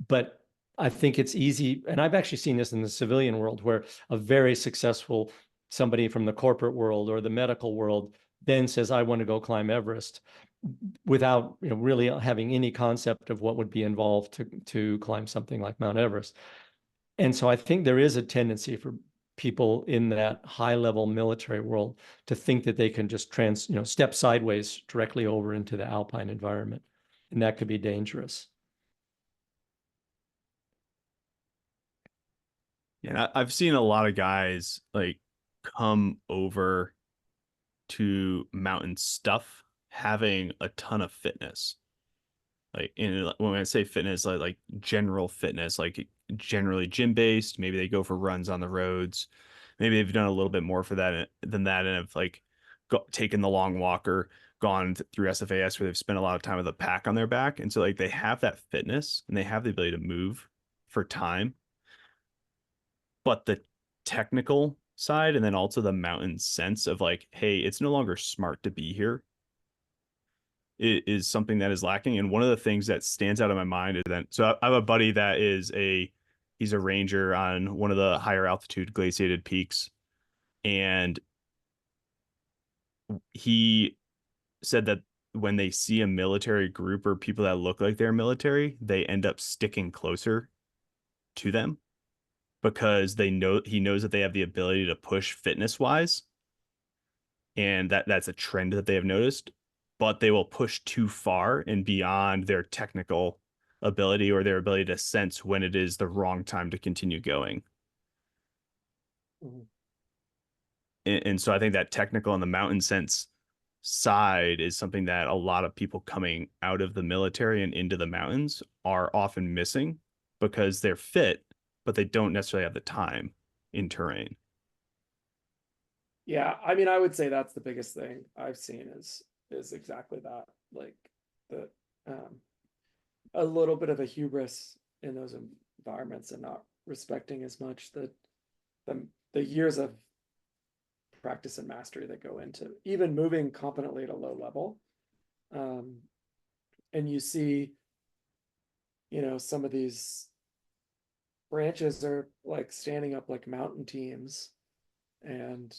But I think it's easy, and I've actually seen this in the civilian world, where a very successful somebody from the corporate world or the medical world then says, I want to go climb Everest, without really having any concept of what would be involved to climb something like Mount Everest. And so I think there is a tendency for people in that high level military world to think that they can just step sideways directly over into the alpine environment. And that could be dangerous. Yeah, I've seen a lot of guys like come over to mountain stuff having a ton of fitness. Like when I say fitness, like general fitness, like generally gym based. Maybe they go for runs on the roads. Maybe they've done a little bit more for that than that, and have like taken the long walk or gone through SFAS where they've spent a lot of time with a pack on their back, and so like they have that fitness and they have the ability to move for time. But the technical side and then also the mountain sense of like, hey, it's no longer smart to be here, it is something that is lacking. And one of the things that stands out in my mind is that, so I have a buddy that he's a ranger on one of the higher altitude glaciated peaks. And he said that when they see a military group or people that look like they're military, they end up sticking closer to them because he knows that they have the ability to push fitness wise. And that's a trend that they have noticed, but they will push too far and beyond their technical ability or their ability to sense when it is the wrong time to continue going. Mm-hmm. And so I think that technical and the mountain sense side is something that a lot of people coming out of the military and into the mountains are often missing because they're fit, but they don't necessarily have the time in terrain. Yeah, I mean, I would say that's the biggest thing I've seen is exactly that. Like the a little bit of a hubris in those environments and not respecting as much the years of practice and mastery that go into even moving competently at a low level. And you see, some of these branches are like standing up like mountain teams, and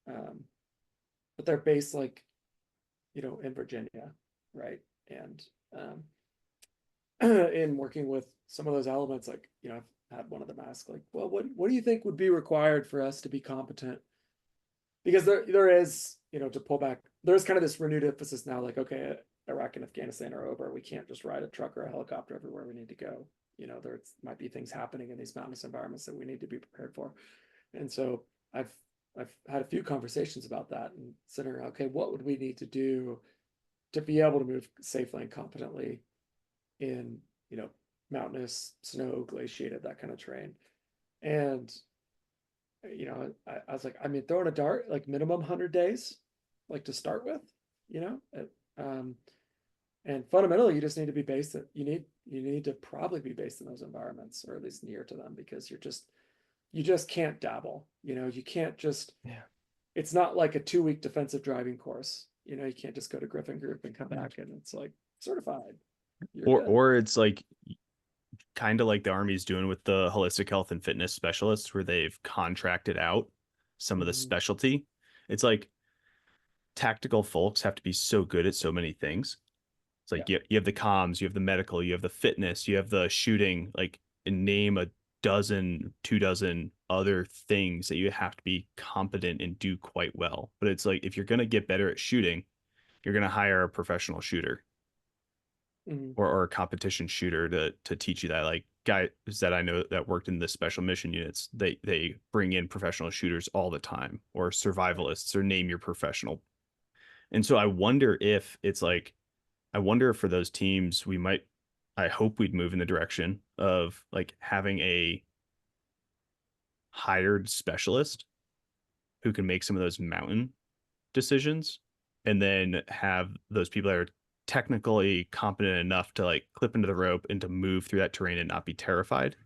but they're based like in Virginia, right? And in working with some of those elements, like I've had one of them ask like, well, what do you think would be required for us to be competent? Because there is, to pull back, there's kind of this renewed emphasis now, like, okay, Iraq and Afghanistan are over, we can't just ride a truck or a helicopter everywhere we need to go. There might be things happening in these mountainous environments that we need to be prepared for. And so I've had a few conversations about that and considering, okay, what would we need to do to be able to move safely and competently in, mountainous, snow, glaciated, that kind of terrain. And, I was like, I mean, throwing a dart, like minimum 100 days, like to start with, and fundamentally, you just need to be based at, you need to probably be based in those environments or at least near to them, because you just can't dabble, you can't just, it's not like a 2-week defensive driving course. You can't just go to Griffin Group and come back and it's like certified. Or it's like kind of like the Army's doing with the holistic health and fitness specialists, where they've contracted out some of the specialty. It's like tactical folks have to be so good at so many things. It's like you have the comms, you have the medical, you have the fitness, you have the shooting, like name a dozen, 2 dozen other things that you have to be competent and do quite well. But it's like, if you're going to get better at shooting, you're going to hire a professional shooter or a competition shooter to teach you that. Like guys that I know that worked in the special mission units, they bring in professional shooters all the time, or survivalists, or name your professional And so I wonder if it's like, I wonder if for those teams, I hope we'd move in the direction of like having a hired specialist who can make some of those mountain decisions, and then have those people that are technically competent enough to like clip into the rope and to move through that terrain and not be terrified.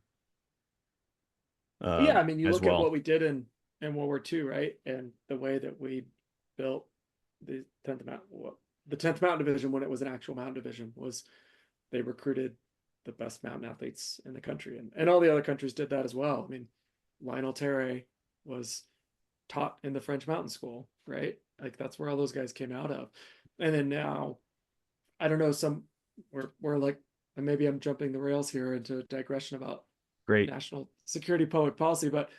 Yeah, I mean, you As look at what well. we did in World War II, right? And the way that we built the 10th Mountain, the 10th Mountain Division, when it was an actual mountain division, was they recruited the best mountain athletes in the country, and all the other countries did that as well. I mean, Lionel Terray was taught in the French mountain school, right? Like that's where all those guys came out of. And then now, I don't know, we're like, and maybe I'm jumping the rails here into a digression about Great. national security public policy, but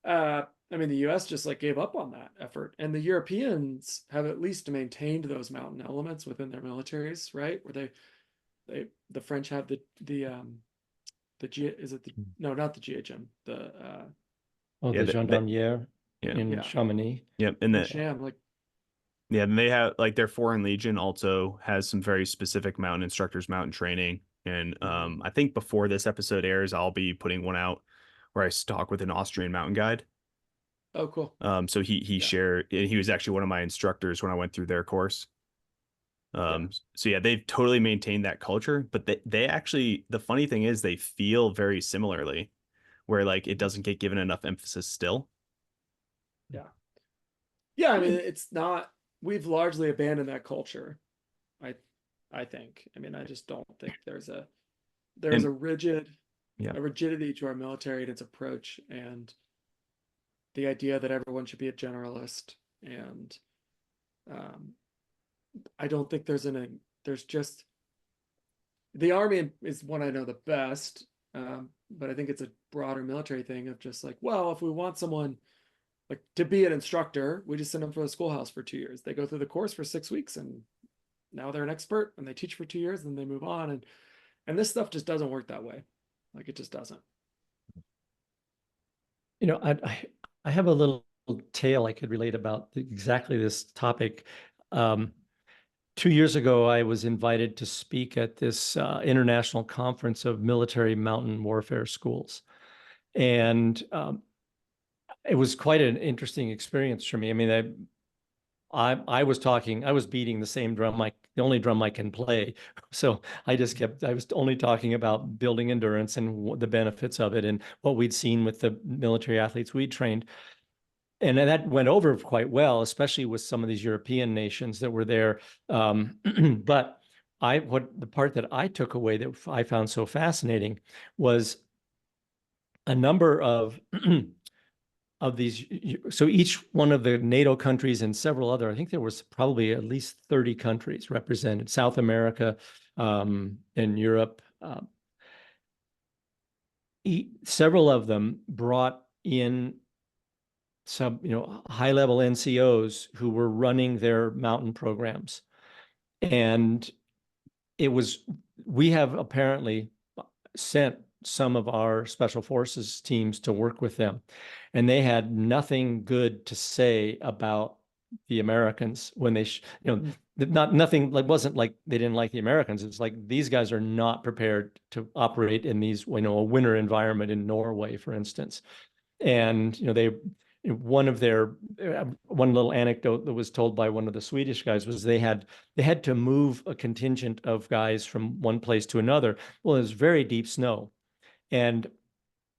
I mean, the US just like gave up on that effort, and the Europeans have at least maintained those mountain elements within their militaries, right? Where the French have the G, is it the, no, not the GHM, the Oh, Yeah, the gendarmerie yeah. in Yeah. Chamonix. Yep. And the the sham, like, Yeah, and they have like their Foreign Legion also has some very specific mountain instructors, mountain training. And I think before this episode airs, I'll be putting one out where I talk with an Austrian mountain guide. oh, cool. So he Yeah. shared, and he was actually one of my instructors when I went through their course. So yeah, they've totally maintained that culture, but they actually, the funny thing is they feel very similarly, where like it doesn't get given enough emphasis still. Yeah, I mean, it's not, we've largely abandoned that culture. I think. I mean, I just don't think there's a And rigid yeah, a rigidity to our military and its approach, and the idea that everyone should be a generalist. And I don't think there's just, the army is one I know the best, but I think it's a broader military thing of just like, well, if we want someone like to be an instructor, we just send them for the schoolhouse for 2 years. They go through the course for 6 weeks, and now they're an expert, and they teach for 2 years, and they move on. And this stuff just doesn't work that way. Like, it just doesn't. You know, I have a little tale I could relate about exactly this topic. 2 years ago, I was invited to speak at this international conference of military mountain warfare schools. And it was quite an interesting experience for me. I mean, I was beating the same drum, the only drum I can play. So I was only talking about building endurance and the benefits of it and what we'd seen with the military athletes we'd trained. And that went over quite well, especially with some of these European nations that were there. But the part that I took away that I found so fascinating was a number of these. So each one of the NATO countries and several other, I think there was probably at least 30 countries represented, South America, and Europe. Several of them brought in some, high-level NCOs who were running their mountain programs. And we have apparently sent some of our special forces teams to work with them, and they had nothing good to say about the Americans when they, nothing, like, wasn't like they didn't like the Americans. It's like these guys are not prepared to operate in these, a winter environment in Norway, for instance. And, one little anecdote that was told by one of the Swedish guys was they had to move a contingent of guys from one place to another. Well, it was very deep snow, and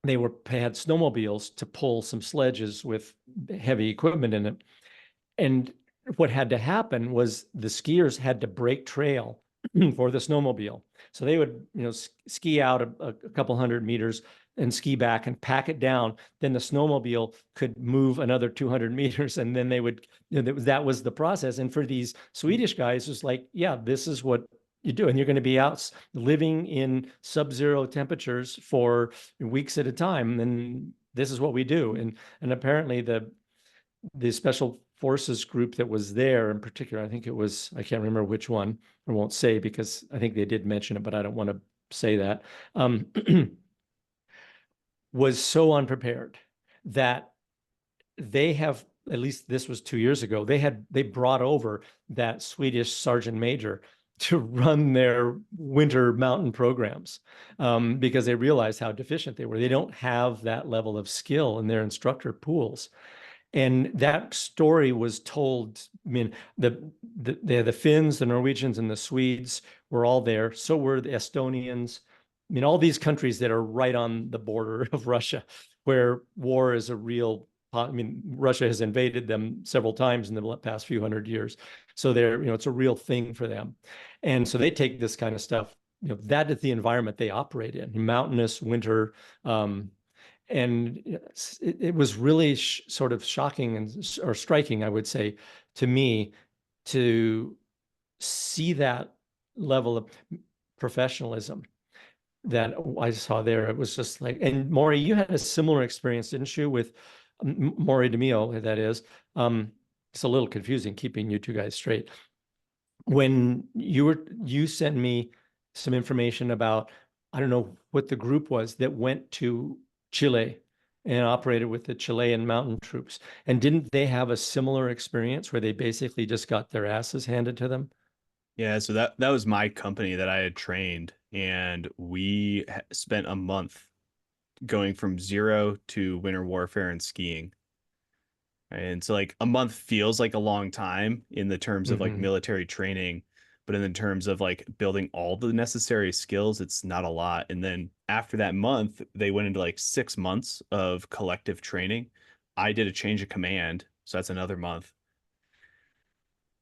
they had snowmobiles to pull some sledges with heavy equipment in it. And what had to happen was the skiers had to break trail for the snowmobile. So they would, ski out a couple hundred meters and ski back and pack it down. Then the snowmobile could move another 200 meters, and then they would, that was the process. And for these Swedish guys, it was like, yeah, this is what you do. And you're going to be out living in sub-zero temperatures for weeks at a time. And this is what we do. And apparently the special forces group that was there in particular, I think it was, I can't remember which one, I won't say because I think they did mention it, but I don't want to say that, was so unprepared that they have at least this was 2 years ago, they brought over that Swedish sergeant major to run their winter mountain programs, because they realized how deficient they were. They don't have that level of skill in their instructor pools. And that story was told. I mean, the Finns, the Norwegians, and the Swedes were all there. So were the Estonians. I mean, all these countries that are right on the border of Russia, where war is a real. I mean, Russia has invaded them several times in the past few hundred years. So they're, it's a real thing for them. And so they take this kind of stuff. That is the environment they operate in: mountainous winter. And it was really sort of shocking or striking, I would say, to me, to see that level of professionalism that I saw there. It was just like, and Mauri, you had a similar experience, didn't you, with Mauri DiMeo, that is. It's a little confusing keeping you two guys straight. When you sent me some information about, I don't know what the group was that went to Chile and operated with the Chilean mountain troops. And didn't they have a similar experience where they basically just got their asses handed to them? Yeah, so that was my company that I had trained, and we spent a month going from zero to winter warfare and skiing. And so like a month feels like a long time in the terms of like military training, but in the terms of like building all the necessary skills, it's not a lot. And then after that month, they went into like 6 months of collective training. I did a change of command, so that's another month.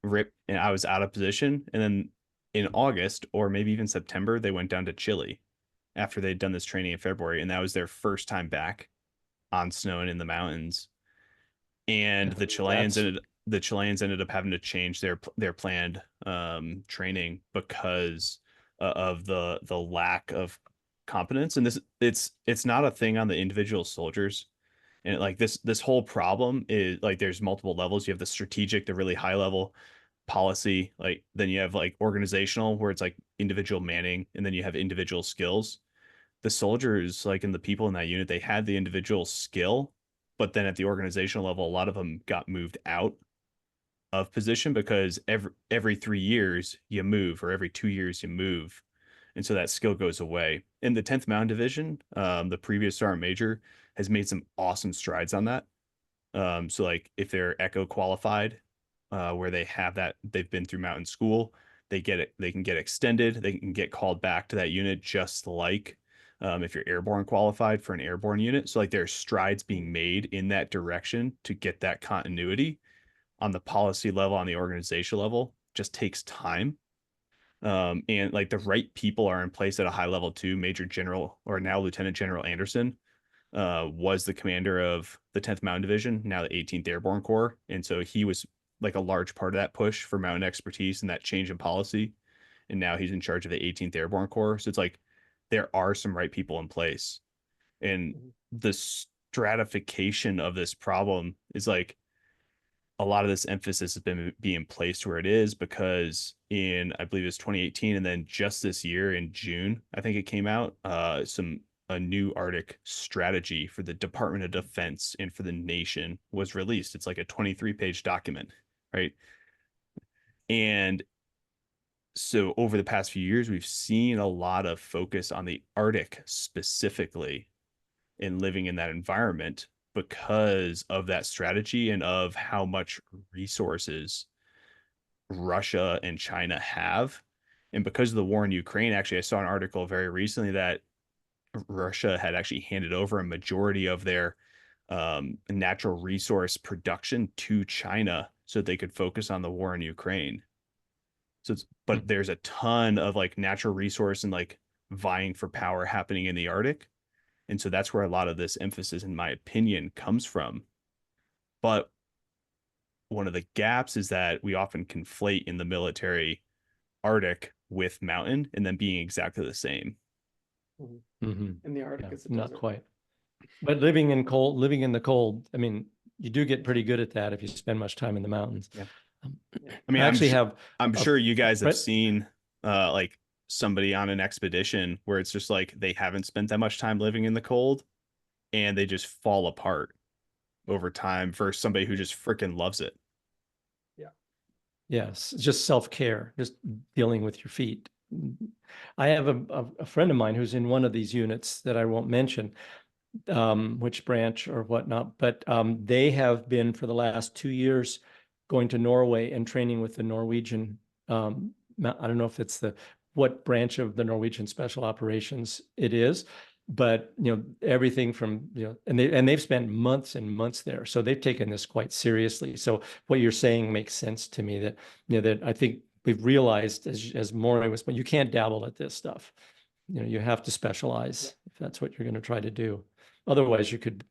And I was out of position. And then in August or maybe even September, they went down to Chile after they'd done this training in February, and that was their first time back on snow and in the mountains. And the Chileans ended up having to change their planned training because of the lack of competence. And it's not a thing on the individual soldiers. And like this whole problem is like there's multiple levels. You have the strategic, the really high level policy, like then you have like organizational, where it's like individual manning, and then you have individual skills. The soldiers, like, in the people in that unit, they had the individual skill, but then at the organizational level, a lot of them got moved out of position because every 3 years you move, or every 2 years you move, and so that skill goes away. In the 10th Mountain Division, the previous sergeant major has made some awesome strides on that. So like if they're Echo qualified, where they have that, they've been through mountain school, they can get extended, they can get called back to that unit, just like if you're airborne qualified for an airborne unit. So like there's strides being made in that direction to get that continuity. On the policy level, on the organizational level, just takes time. And like the right people are in place at a high level too. Major General, or now Lieutenant General Anderson, was the commander of the 10th Mountain Division, now the 18th Airborne Corps. And so he was like a large part of that push for mountain expertise and that change in policy. And now he's in charge of the 18th Airborne Corps. So it's like there are some right people in place. And the stratification of this problem is like a lot of this emphasis has been being placed where it is because in, I believe it was 2018, and then just this year in June, I think it came out, a new Arctic strategy for the Department of Defense and for the nation was released. It's like a 23-page document, right? And so over the past few years, we've seen a lot of focus on the Arctic specifically and living in that environment because of that strategy and of how much resources Russia and China have. And because of the war in Ukraine, actually, I saw an article very recently that Russia had actually handed over a majority of their natural resource production to China so they could focus on the war in Ukraine. So but there's a ton of like natural resource and like vying for power happening in the Arctic. And so that's where a lot of this emphasis, in my opinion, comes from. But one of the gaps is that we often conflate in the military Arctic with mountain and then being exactly the same. In the Arctic, it's a not desert. quite. But living in the cold, I mean, you do get pretty good at that if you spend much time in the mountains. Yeah. I mean, I'm sure you guys have seen like somebody on an expedition where it's just like they haven't spent that much time living in the cold and they just fall apart. over time versus somebody who just freaking loves it. Yes, just self-care, just dealing with your feet. I have a friend of mine who's in one of these units that I won't mention, which branch or whatnot, but they have been for the last 2 years going to Norway and training with the Norwegian. I don't know if it's what branch of the Norwegian Special Operations it is, but everything from and they've spent months and months there, so they've taken this quite seriously. So what you're saying makes sense to me, that that I think we've realized as Mauri was, but you can't dabble at this stuff. You have to specialize if that's what you're going to try to do. Otherwise, you could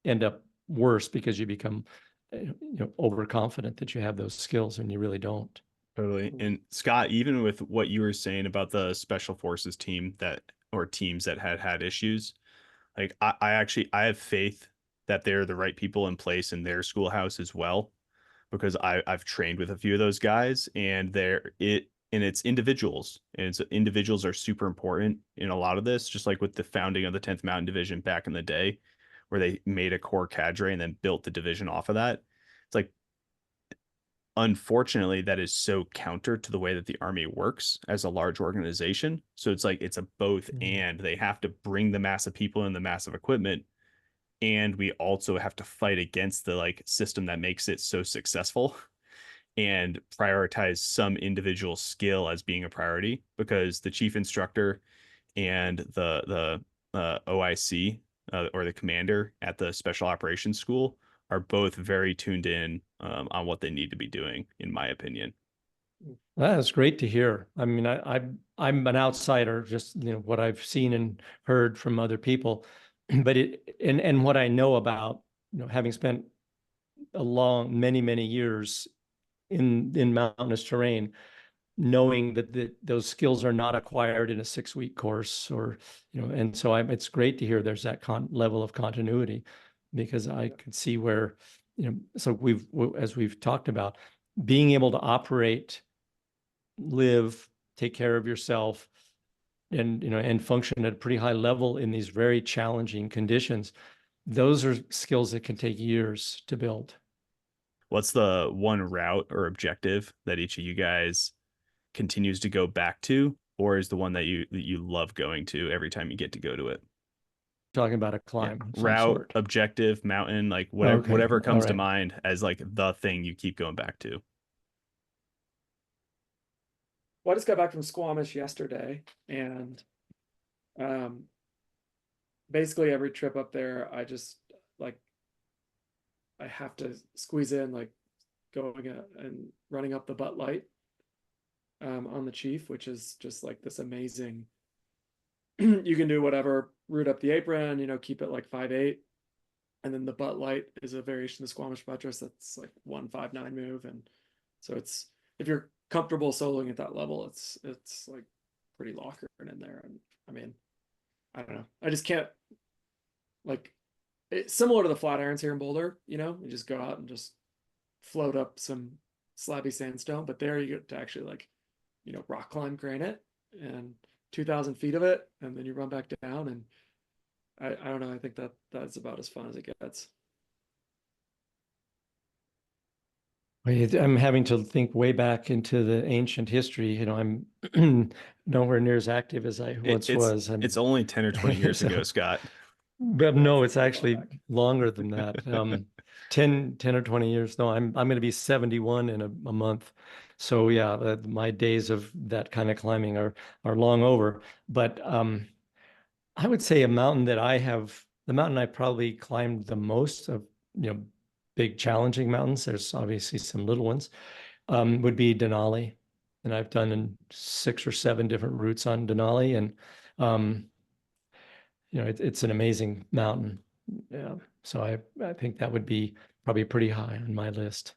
end up worse because you become overconfident that you have those skills and you really don't. Totally. And Scott, even with what you were saying about the special forces team or teams that had issues, like I have faith that they're the right people in place in their schoolhouse as well, because I've trained with a few of those guys, and it's individuals, and individuals are super important in a lot of this, just like with the founding of the 10th Mountain Division back in the day, where they made a core cadre and then built the division off of that. It's like, unfortunately, that is so counter to the way that the Army works as a large organization. So it's like, it's a both and. They have to bring the massive people and the massive equipment, and we also have to fight against the system that makes it so successful, and prioritize some individual skill as being a priority, because the chief instructor and the OIC, or the commander at the special operations school, are both very tuned in on what they need to be doing, in my opinion. That's great to hear. I mean, I'm an outsider, just what I've seen and heard from other people, but and what I know about having spent many years in mountainous terrain, knowing that those skills are not acquired in a 6-week course, or and so it's great to hear there's that level of continuity, because I could see where so as we've talked about, being able to operate, live, take care of yourself, and and function at a pretty high level in these very challenging conditions, those are skills that can take years to build. What's the one route or objective that each of you guys continues to go back to, or is the one that you love going to every time you get to go to it? Talking about a climb of some Route, sort. objective, mountain, like whatever, Okay, whatever comes all to right. mind as like the thing you keep going back to. Well, I just got back from Squamish yesterday, and basically every trip up there, I just I have to squeeze in going and running up the butt light on the Chief, which is just this amazing. You can do whatever route up the apron, keep it 5'8", and then the butt light is a variation of the Squamish buttress that's 159 move, and so it's, if you're comfortable soloing at that level, it's pretty locker in there. And I mean, I don't know, I just can't it's similar to the flat irons here in Boulder. You just go out and just float up some slabby sandstone, but there you get to actually rock climb granite and 2,000 feet of it, and then you run back down, and I don't know, I think that's about as fun as it gets. I'm having to think way back into the ancient history. I'm nowhere near as active as I once was. It's only 10 or 20 years ago, Scott. But no, it's actually longer than that. 10 or 20 years. No, I'm going to be 71 in a month. So yeah, my days of that kind of climbing are long over. But I would say the mountain I probably climbed the most of, big challenging mountains, there's obviously some little ones, would be Denali. And I've done 6 or 7 different routes on Denali, and it's an amazing mountain. Yeah. So I think that would be probably pretty high on my list.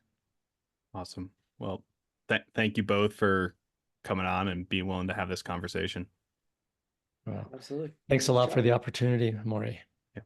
Awesome. Well, thank you both for coming on and being willing to have this conversation. Well, Absolutely. thanks a lot for the opportunity, Mauri.